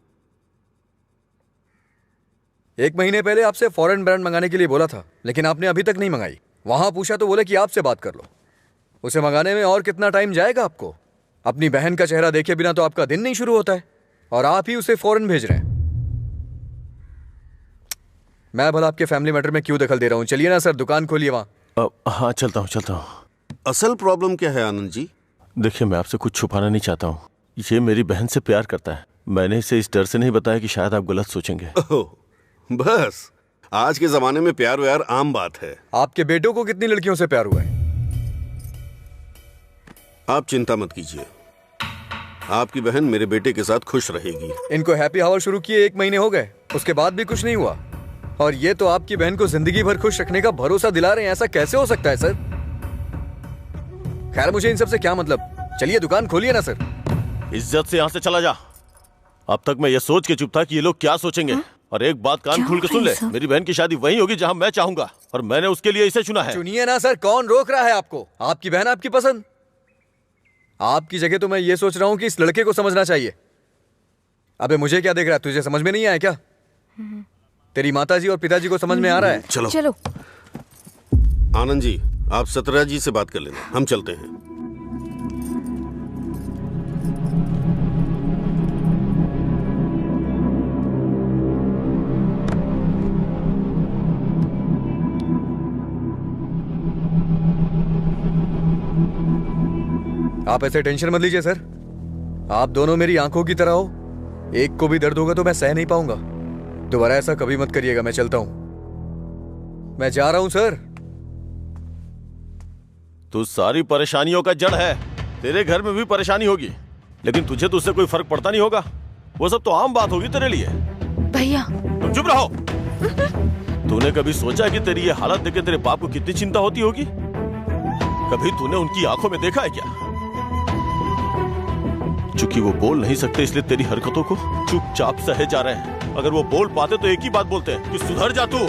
1 महीने पहले आपसे फॉरेन ब्रांड मंगाने के लिए बोला था, लेकिन आपने अभी तक नहीं मंगाई। वहां पूछा तो बोले कि आपसे बात कर लो। उसे मंगाने में और कितना टाइम जाएगा आपको? अपनी बहन का चेहरा देखे बिना तो आपका दिन नहीं शुरू होता है, और आप ही उसे फॉरेन भेज रहे हैं। मैं भला आपके फैमिली मैटर में क्यों दखल दे रहा हूँ? चलिए ना सर, दुकान खोलिए वहां। हाँ चलता हूँ। असल प्रॉब्लम क्या है आनंद जी? देखिए, मैं आपसे कुछ छुपाना नहीं चाहता हूँ। ये मेरी बहन से प्यार करता है, मैंने इसे इस डर से नहीं बताया कि शायद आप गलत सोचेंगे। ओह, बस आज के जमाने में प्यार व्यार आम बात है। आपके बेटों को कितनी लड़कियों से प्यार हुआ है? आप चिंता मत कीजिए, आपकी बहन मेरे बेटे के साथ खुश रहेगी। इनको हैप्पी आवर शुरू किए 1 महीने हो गए, उसके बाद भी कुछ नहीं हुआ, और ये तो आपकी बहन को जिंदगी भर खुश रखने का भरोसा दिला रहे हैं। ऐसा कैसे हो सकता है सर? खैर, मुझे इन सब से क्या मतलब, चलिए दुकान खोलिए ना सर। इज्जत से यहाँ से चला जा। अब तक मैं ये सोच के चुप था कि ये लोग क्या सोचेंगे। और एक बात कान खोल के सुन ले, मेरी बहन की शादी वहीं होगी जहाँ मैं चाहूंगा, और मैंने उसके लिए इसे चुना है। चुनिए ना सर, कौन रोक रहा है आपको? आपकी बहन, आपकी पसंद। आपकी जगह तो मैं ये सोच रहा हूँ कि इस लड़के को समझना चाहिए। अबे मुझे क्या देख रहा है, तुझे समझ में नहीं आया क्या? तेरी माताजी और पिताजी को समझ में आ रहा है? चलो चलो। आनंद जी, आप सतरा जी से बात कर लेना, हम चलते हैं। आप ऐसे टेंशन मत लीजिए सर, आप दोनों मेरी आंखों की तरह हो। एक को भी दर्द होगा तो मैं सह नहीं पाऊंगा। दोबारा ऐसा कभी मत करिएगा। मैं चलता हूं, मैं जा रहा हूं सर। तू सारी परेशानियों का जड़ है। तेरे घर में भी परेशानी होगी, लेकिन तुझे तो उससे कोई फर्क पड़ता नहीं होगा। वो सब तो आम बात होगी तेरे लिए। भैया तुम चुप रहो। तूने कभी सोचा कि तेरी ये हालत देख के तेरे बाप को कितनी चिंता होती होगी? कभी तूने उनकी आंखों में देखा है क्या? चूंकि वो बोल नहीं सकते, इसलिए तेरी हरकतों को चुपचाप सहे जा रहे हैं। अगर वो बोल पाते तो एक ही बात बोलते हैं कि सुधर जा तू।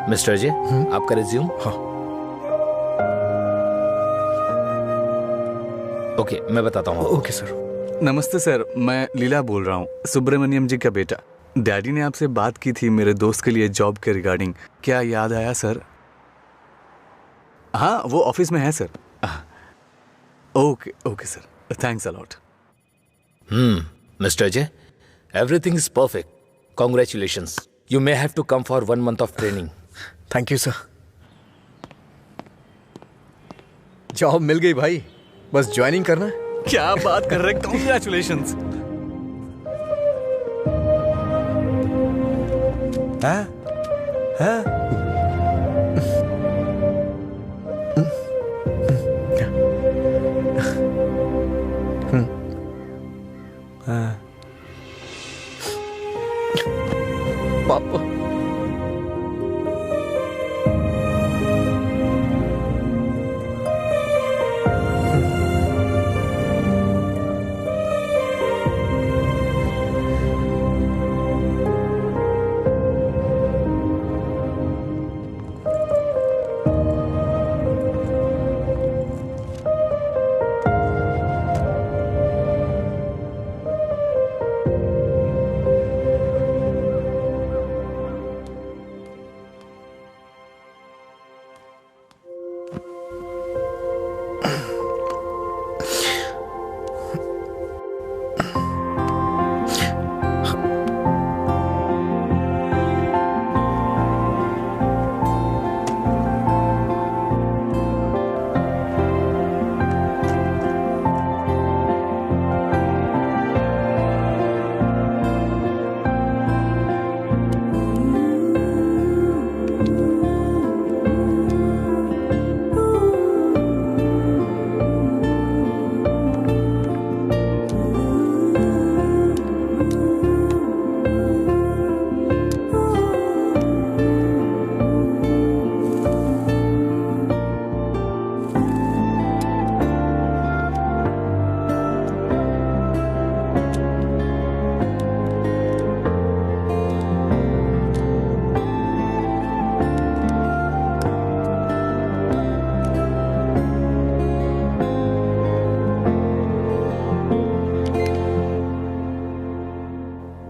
मिस्टर जी, आपका रिज्यूम। हाँ। ओके, मैं बताता हूँ। Okay sir. नमस्ते सर, मैं लीला बोल रहा हूँ, सुब्रमण्यम जी का बेटा। डैडी ने आपसे बात की थी मेरे दोस्त के लिए जॉब के रिगार्डिंग। क्या याद आया सर? हाँ, वो ऑफिस में है sir. Okay okay sir, thanks a lot. Mister J, everything is perfect. Congratulations. You may have to come for 1 month of training. Thank you sir. Job मिल गई भाई, बस ज्वाइनिंग करना है। क्या बात कर रहे हैं, कॉन्ग्रेचुलेशंस। पापा,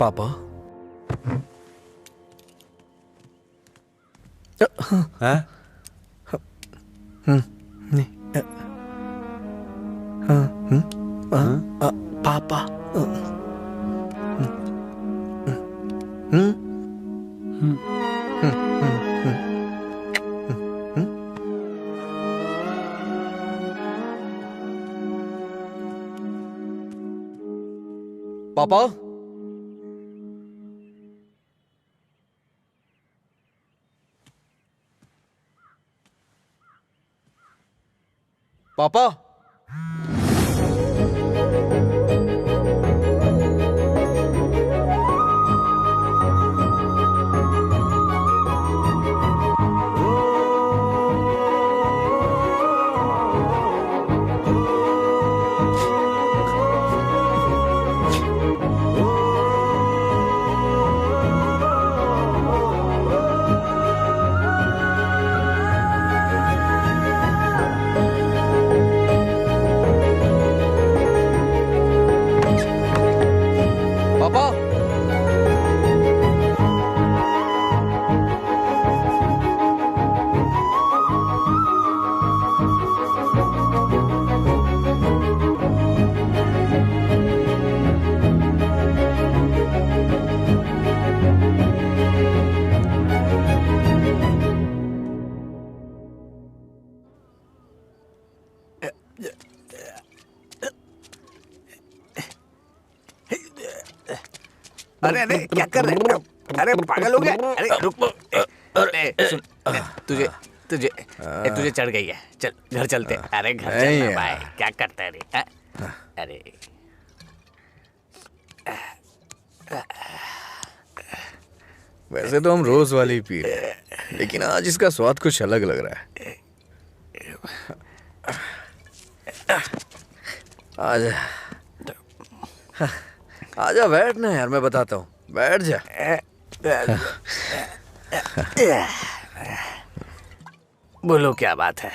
पापा। हाँ? पापा। पापा। पापा। अरे अरे क्या कर रहे हो? अरे पागल हो गया? अरे रुक, सुन, तुझे तुझे तुझे चढ़ गई है। चल घर चलते। अरे घर चलना भाई, क्या करता है रे? अरे वैसे तो हम रोज वाली पी रहे हैं, लेकिन आज इसका स्वाद कुछ अलग लग रहा है। आजा आजा, बैठ ना यार, मैं बताता हूँ, बैठ जा। बोलो क्या बात है?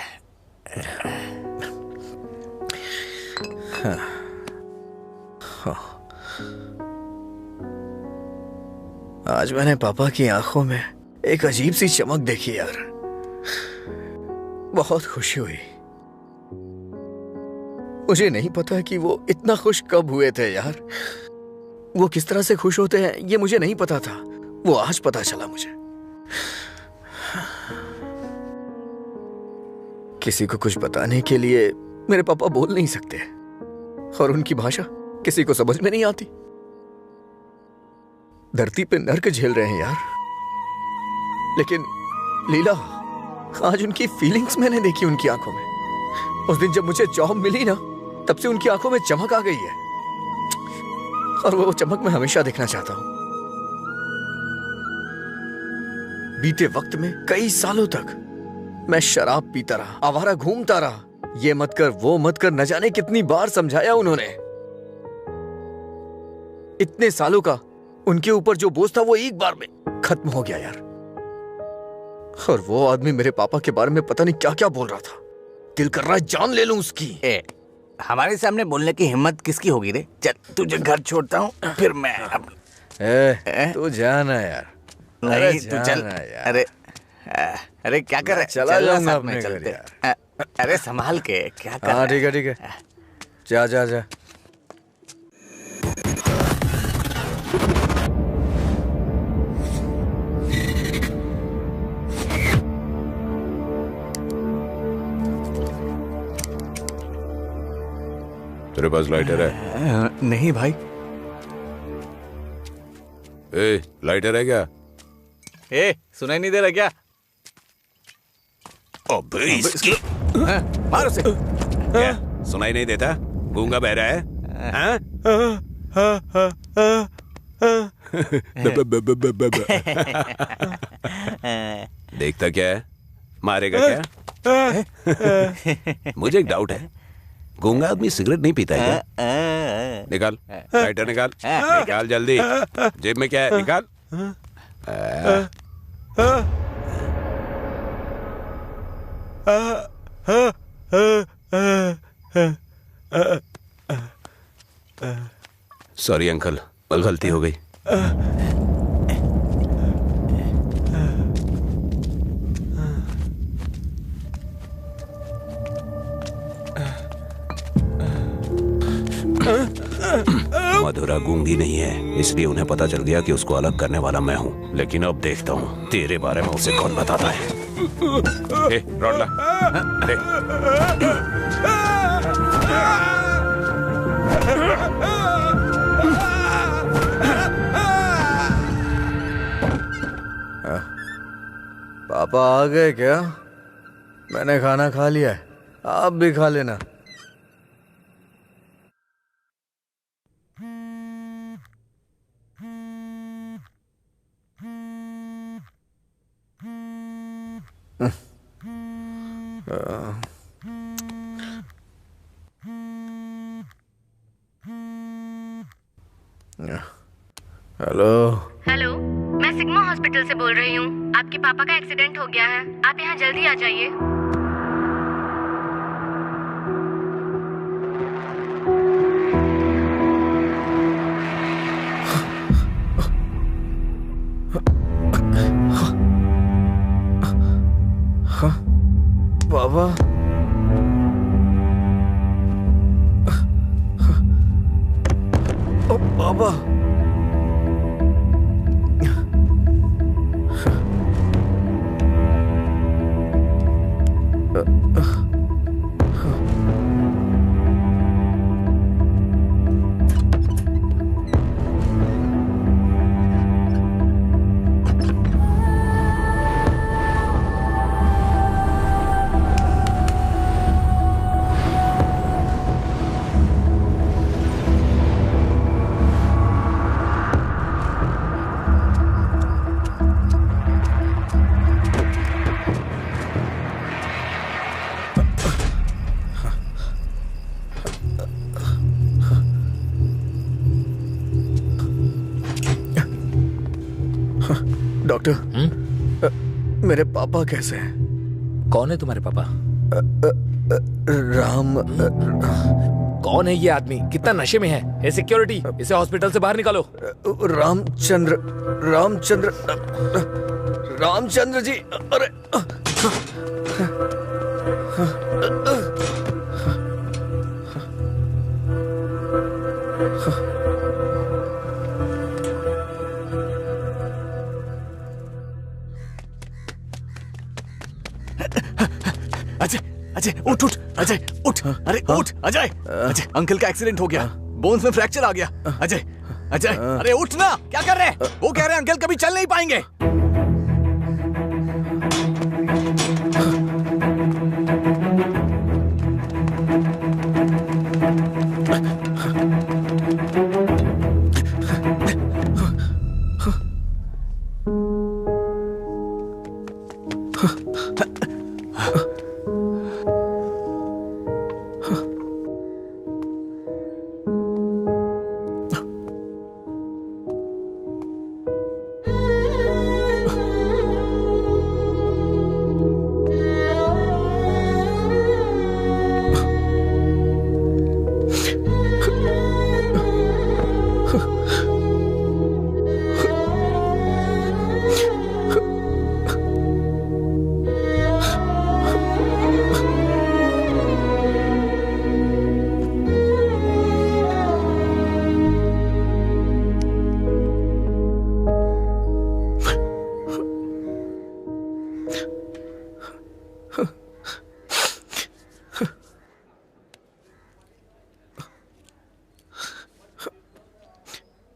आज मैंने पापा की आंखों में एक अजीब सी चमक देखी यार, बहुत खुशी हुई। मुझे नहीं पता कि वो इतना खुश कब हुए थे यार। वो किस तरह से खुश होते हैं ये मुझे नहीं पता था, वो आज पता चला मुझे। किसी को कुछ बताने के लिए मेरे पापा बोल नहीं सकते, और उनकी भाषा किसी को समझ में नहीं आती। धरती पे नर्क झेल रहे हैं यार, लेकिन लीला, आज उनकी फीलिंग्स मैंने देखी उनकी आंखों में। उस दिन जब मुझे जॉब मिली ना, तब से उनकी आंखों में चमक आ गई है, और वो चमक मैं हमेशा देखना चाहता हूं। बीते वक्त में कई सालों तक मैं शराब पीता रहा, आवारा घूमता रहा, ये मत कर वो मत कर, न जाने कितनी बार समझाया उन्होंने। इतने सालों का उनके ऊपर जो बोझ था वो एक बार में खत्म हो गया यार। और वो आदमी मेरे पापा के बारे में पता नहीं क्या क्या बोल रहा था। दिल कर रहा है जान ले लूं उसकी। हमारे सामने बोलने की हिम्मत किसकी होगी रे? चल तुझे घर छोड़ता हूँ, फिर मैं तू जाना यार। नहीं तू चल यार। अरे अरे क्या कर रहा है? चला जाऊंगा अपने घर यार। अरे संभाल के, क्या कर? हाँ ठीक है ठीक है, जा जा जा। तेरे पास लाइटर है? नहीं भाई। ए, लाइटर है क्या? ए, सुनाई नहीं दे रहा क्या? अबे इसकी मारो से। क्या सुनाई नहीं देता? गूंगा बहरा है? हाँ? देखता क्या है? मारेगा क्या? मुझे एक डाउट है, गूंगा आदमी सिगरेट नहीं पीता है क्या? निकाल लाइटर, निकाल निकाल जल्दी। जेब में क्या है? निकाल। सॉरी अंकल, गलती हो गई। मधुरा गूंगी नहीं है, इसलिए उन्हें पता चल गया कि उसको अलग करने वाला मैं हूँ। लेकिन अब देखता हूँ तेरे बारे में उसे कौन बताता है। रॉड ला। ले। पापा आ गए क्या? मैंने खाना खा लिया है, आप भी खा लेना। हेलो। हेलो, मैं सिग्मा हॉस्पिटल से बोल रही हूँ। आपके पापा का एक्सीडेंट हो गया है, आप यहाँ जल्दी आ जाइए। बाबा, बाबा, डॉक्टर, मेरे पापा कैसे हैं? कौन है तुम्हारे पापा? राम। कौन है ये आदमी? कितना नशे में है? ए सिक्योरिटी, इसे हॉस्पिटल से बाहर निकालो। रामचंद्र, रामचंद्र, रामचंद्र जी। अरे अजय, अजय उठ उठ, अजय उठ, अरे उठ अजय। अजय, अंकल का एक्सीडेंट हो गया, बोन्स में फ्रैक्चर आ गया। अजय, अजय, अरे उठ ना, क्या कर रहे हैं? वो कह रहे हैं अंकल कभी चल नहीं पाएंगे।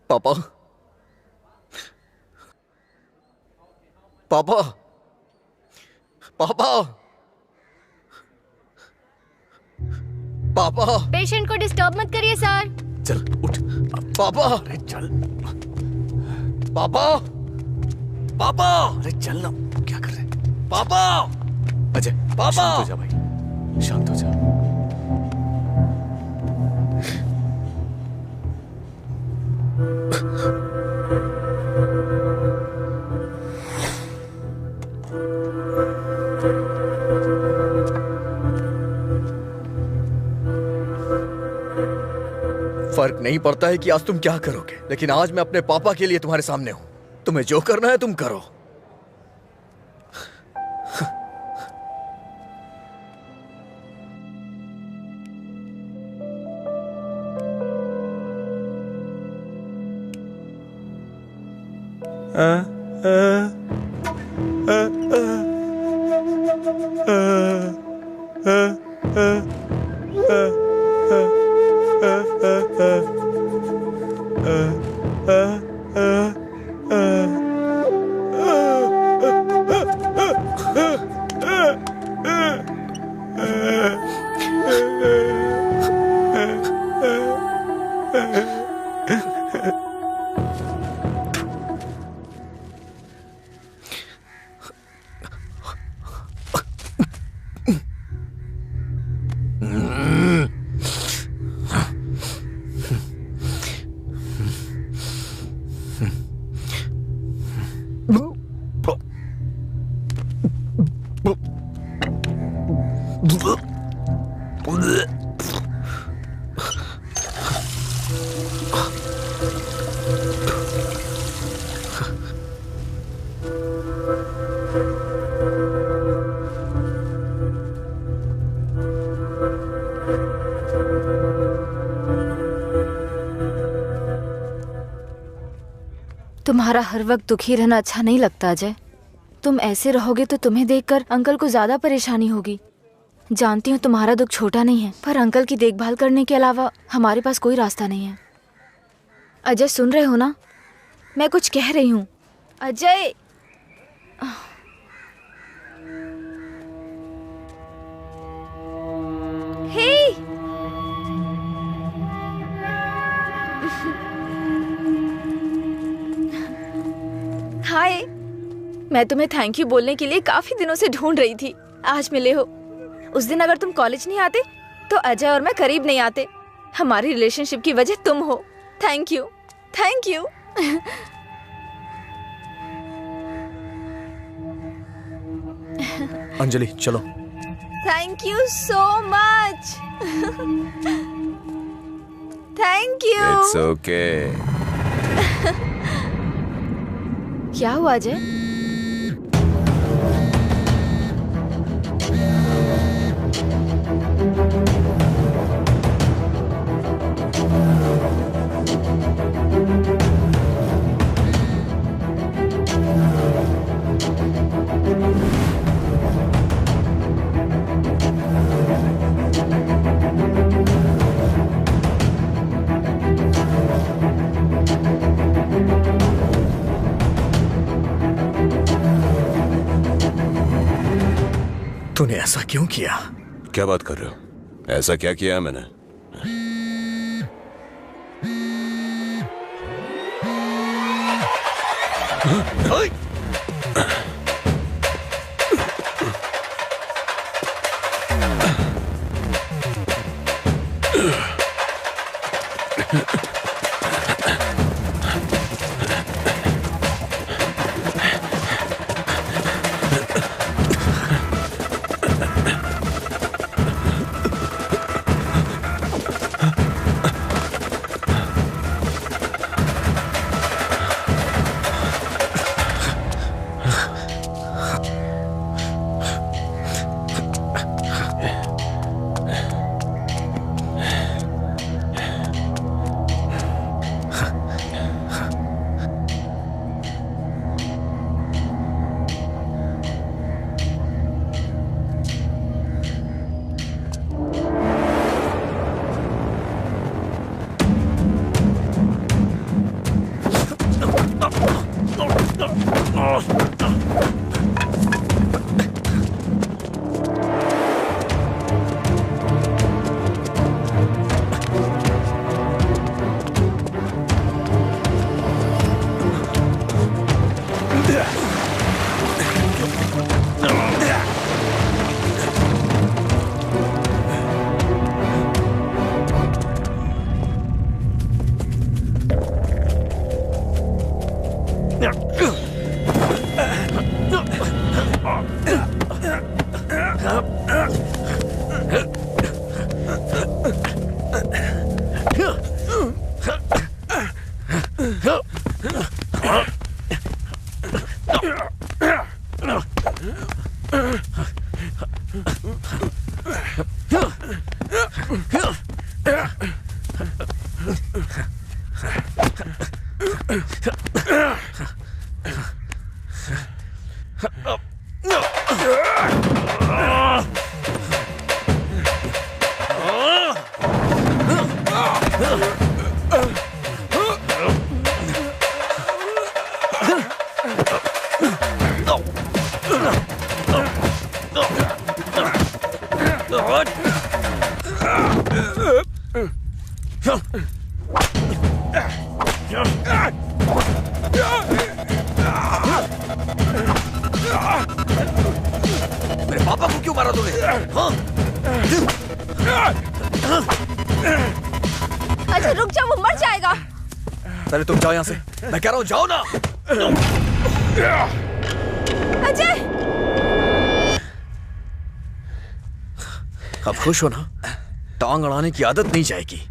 पापा, पापा, पापा, पापा। पेशेंट को डिस्टर्ब मत करिए सर। चल उठ। पापा, अरे चल। पापा, पापा, अरे चल ना, क्या कर रहे? पापा, अजय, पापा, शांत हो जा भाई, शांत हो जा। फर्क नहीं पड़ता है कि आज तुम क्या करोगे, लेकिन आज मैं अपने पापा के लिए तुम्हारे सामने हूं। तुम्हें जो करना है तुम करो। तुम्हारा हर वक्त दुखी रहना अच्छा नहीं लगता अजय। तुम ऐसे रहोगे तो तुम्हें देखकर अंकल को ज्यादा परेशानी होगी। जानती हूँ तुम्हारा दुख छोटा नहीं है, पर अंकल की देखभाल करने के अलावा हमारे पास कोई रास्ता नहीं है। अजय सुन रहे हो ना, मैं कुछ कह रही हूँ। अजय हे हाय, मैं तुम्हें थैंक यू बोलने के लिए काफी दिनों से ढूंढ रही थी। आज मिले हो। उस दिन अगर तुम कॉलेज नहीं आते तो अजय और मैं करीब नहीं आते। हमारी रिलेशनशिप की वजह तुम हो। Thank you, thank you. Anjali चलो। Thank you so much. Thank you. It's okay. क्या हुआ अजय? तूने ऐसा क्यों किया? क्या बात कर रहे हो? ऐसा क्या किया मैंने? मेरे पापा को क्यों मारा तूने? हाँ? अच्छा रुक जाओ, वो मर जाएगा। पहले तुम जाओ यहाँ से, मैं कह रहा हूँ जाओ ना। अजय, अब खुश हो ना? टांग अड़ाने की आदत नहीं जाएगी।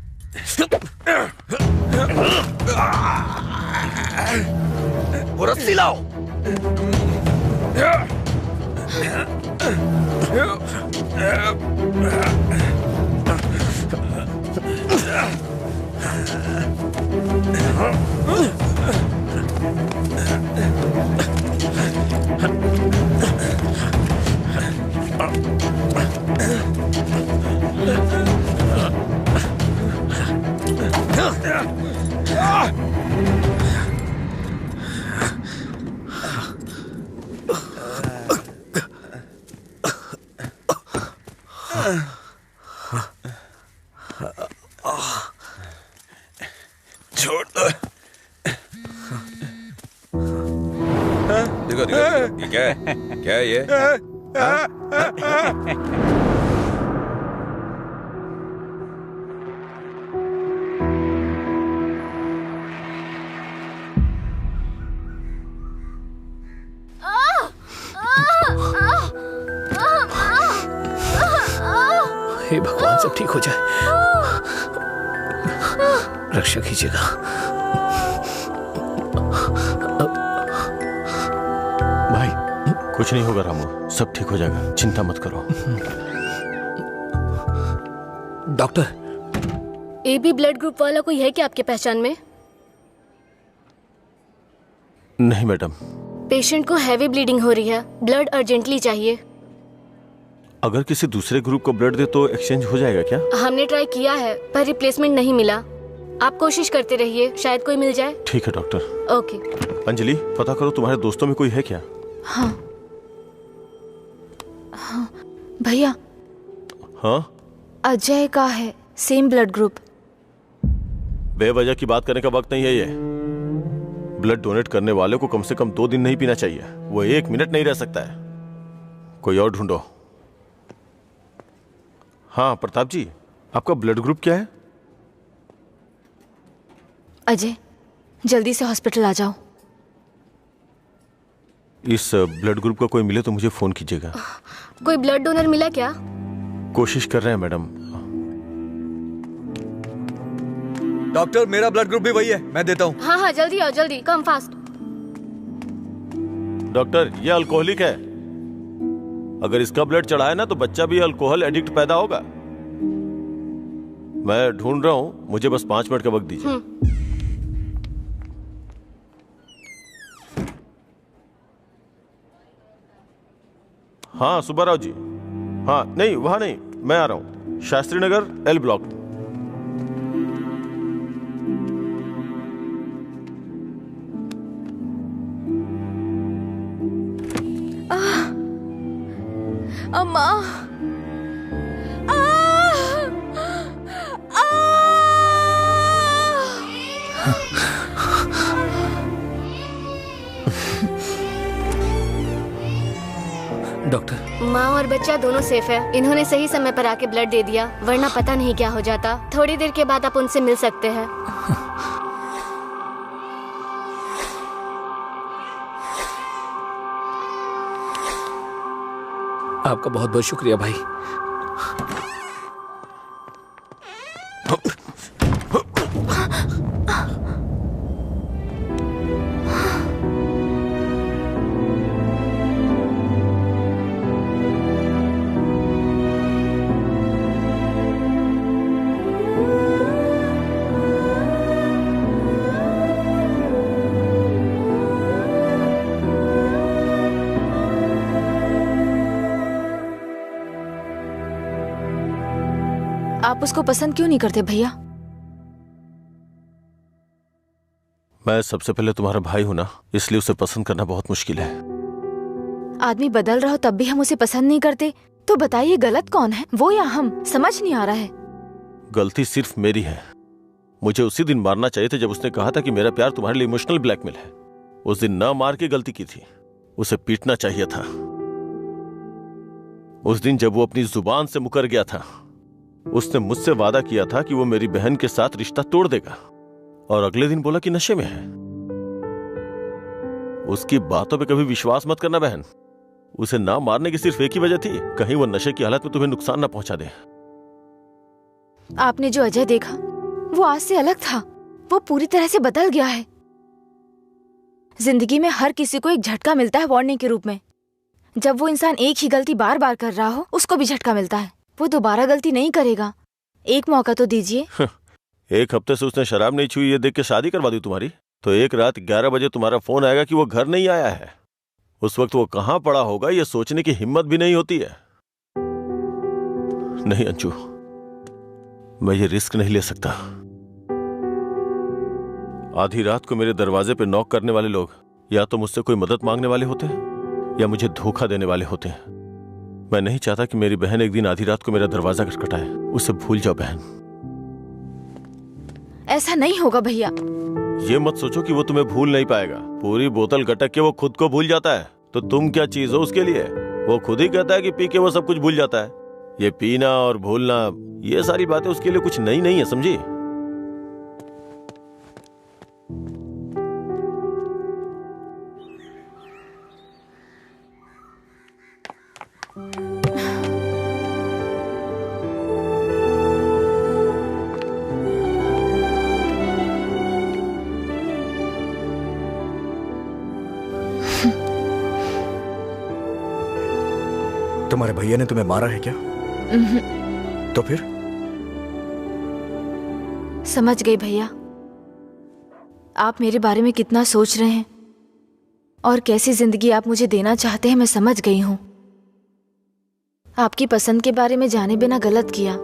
वो रस्सी लाओ। छोड़ दो। देखो देखो ये क्या है? क्या है ये? हे भगवान, सब ठीक हो जाए। रक्षा कीजिएगा। भाई कुछ नहीं होगा रामू, सब ठीक हो जाएगा, चिंता मत करो। डॉक्टर, एबी ब्लड ग्रुप वाला कोई है क्या आपके पहचान में? नहीं मैडम। पेशेंट को हैवी ब्लीडिंग हो रही है, ब्लड अर्जेंटली चाहिए। अगर किसी दूसरे ग्रुप को ब्लड दे तो एक्सचेंज हो जाएगा क्या? हमने ट्राई किया है पर रिप्लेसमेंट नहीं मिला। आप कोशिश करते रहिए, शायद कोई मिल जाए। ठीक है डॉक्टर। ओके। अंजलि, पता करो तुम्हारे दोस्तों में कोई है क्या? हाँ हाँ भैया। हाँ अजय का है, सेम ब्लड ग्रुप। बेवजह की बात करने का वक्त नहीं है ये। ब्लड डोनेट करने वाले को कम से कम 2 दिन नहीं पीना चाहिए, वो 1 मिनट नहीं रह सकता है। कोई और ढूंढो। हाँ प्रताप जी, आपका ब्लड ग्रुप क्या है? अजय, जल्दी से हॉस्पिटल आ जाओ। इस ब्लड ग्रुप का कोई मिले तो मुझे फोन कीजिएगा। कोई ब्लड डोनर मिला क्या? कोशिश कर रहे हैं मैडम। डॉक्टर, मेरा ब्लड ग्रुप भी वही है, मैं देता हूँ। हाँ हाँ जल्दी आओ, जल्दी, कम फास्ट। डॉक्टर, ये अल्कोहलिक है, अगर इसका ब्लड चढ़ा है ना तो बच्चा भी अल्कोहल एडिक्ट पैदा होगा। मैं ढूंढ रहा हूँ, मुझे बस 5 मिनट का वक्त दीजिए। हाँ सुब्बाराव जी। हाँ नहीं, वहां नहीं, मैं आ रहा हूँ, शास्त्री नगर L ब्लॉक। अम्मा, डॉक्टर, माँ और बच्चा दोनों सेफ है। इन्होंने सही समय पर आके ब्लड दे दिया, वरना पता नहीं क्या हो जाता। थोड़ी देर के बाद आप उनसे मिल सकते हैं। आपका बहुत बहुत शुक्रिया भाई। आप उसको पसंद क्यों नहीं करते भैया? मैं सबसे पहले तुम्हारा भाई हूं ना, इसलिए उसे पसंद करना बहुत मुश्किल है। आदमी बदल रहा हो तब भी हम उसे पसंद नहीं करते, तो बताइए गलत कौन है, वो या हम? समझ नहीं आ रहा है। गलती सिर्फ मेरी है। मुझे उसी दिन मारना चाहिए था जब उसने कहा था कि मेरा प्यार तुम्हारे लिए इमोशनल ब्लैकमेल है। उस दिन ना मार के गलती की थी, उसे पीटना चाहिए था। उस दिन जब वो अपनी जुबान से मुकर गया था, उसने मुझसे वादा किया था कि वो मेरी बहन के साथ रिश्ता तोड़ देगा, और अगले दिन बोला कि नशे में है। उसकी बातों पे कभी विश्वास मत करना बहन। उसे ना मारने की सिर्फ एक ही वजह थी, कहीं वो नशे की हालत में तुम्हें नुकसान ना पहुंचा दे। आपने जो अजय देखा वो आज से अलग था। वो पूरी तरह से बदल गया है। जिंदगी में हर किसी को एक झटका मिलता है वार्निंग के रूप में। जब वो इंसान एक ही गलती बार बार कर रहा हो, उसको भी झटका मिलता है। वो दोबारा गलती नहीं करेगा। एक मौका तो दीजिए। एक हफ्ते से उसने शराब नहीं छुई ये देख के शादी करवा दी तुम्हारी, तो एक रात 11 बजे तुम्हारा फोन आएगा कि वो घर नहीं आया है। उस वक्त वो कहां पड़ा होगा ये सोचने की हिम्मत भी नहीं होती है। नहीं अंशु, मैं ये रिस्क नहीं ले सकता। आधी रात को मेरे दरवाजे पे नॉक करने वाले लोग या तो मुझसे कोई मदद मांगने वाले होते हैं या मुझे धोखा देने वाले होते हैं। मैं नहीं चाहता कि मेरी बहन एक दिन आधी रात को मेरा दरवाजा खटखटाए। उसे भूल जाओ बहन। ऐसा नहीं होगा भैया। ये मत सोचो कि वो तुम्हें भूल नहीं पाएगा। पूरी बोतल गटक के वो खुद को भूल जाता है, तो तुम क्या चीज हो उसके लिए? वो खुद ही कहता है कि पी के वो सब कुछ भूल जाता है। ये पीना और भूलना, ये सारी बातें उसके लिए कुछ नई नहीं है, समझी? तुम्हारे भैया ने तुम्हें मारा है क्या? तो फिर? समझ गई भैया, आप मेरे बारे में कितना सोच रहे हैं और कैसी जिंदगी आप मुझे देना चाहते हैं। मैं समझ गई हूं। आपकी पसंद के बारे में जाने बिना गलत किया।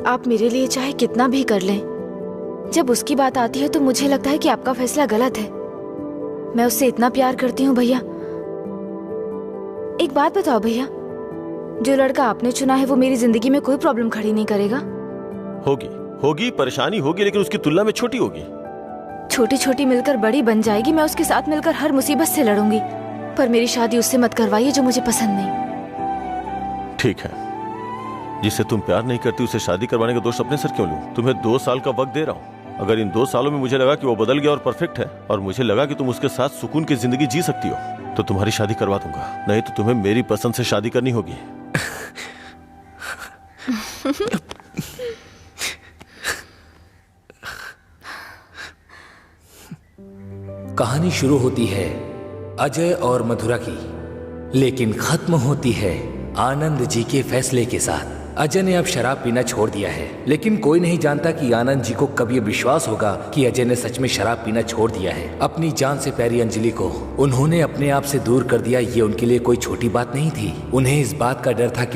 आप मेरे लिए चाहे कितना भी कर लें, जब उसकी बात आती है तो मुझे लगता है कि आपका फैसला गलत है। मैं उससे इतना प्यार करती हूँ भैया। एक बात बताओ भैया, जो लड़का आपने चुना है वो मेरी जिंदगी में कोई प्रॉब्लम खड़ी नहीं करेगा? होगी परेशानी होगी, लेकिन उसकी तुलना में छोटी होगी। छोटी छोटी मिलकर बड़ी बन जाएगी। मैं उसके साथ मिलकर हर मुसीबत से लड़ूंगी, पर मेरी शादी उससे मत करवाइए जो मुझे पसंद नहीं। ठीक है, जिससे तुम प्यार नहीं करती उसे शादी करवाने का दोष अपने सर क्यों लूं? तुम्हें 2 साल का वक्त दे रहा हूं। अगर इन 2 सालों में मुझे लगा कि वो बदल गया और परफेक्ट है, और मुझे लगा कि तुम उसके साथ सुकून की जिंदगी जी सकती हो, तो तुम्हारी शादी करवा दूंगा। नहीं तो तुम्हें मेरी पसंद से शादी करनी होगी। कहानी शुरू होती है अजय और मधुरा की, लेकिन खत्म होती है आनंद जी के फैसले के साथ। अजय ने अब शराब पीना छोड़ दिया है, लेकिन कोई नहीं जानता कि आनंद जी को कब ये विश्वास होगा कि अजय ने सच में शराब पीना छोड़ दिया है। अपनी जान से प्यारी अंजलि को उन्होंने अपने आप से दूर कर दिया, ये उनके लिए कोई छोटी बात नहीं थी। उन्हें इस बात का डर था कि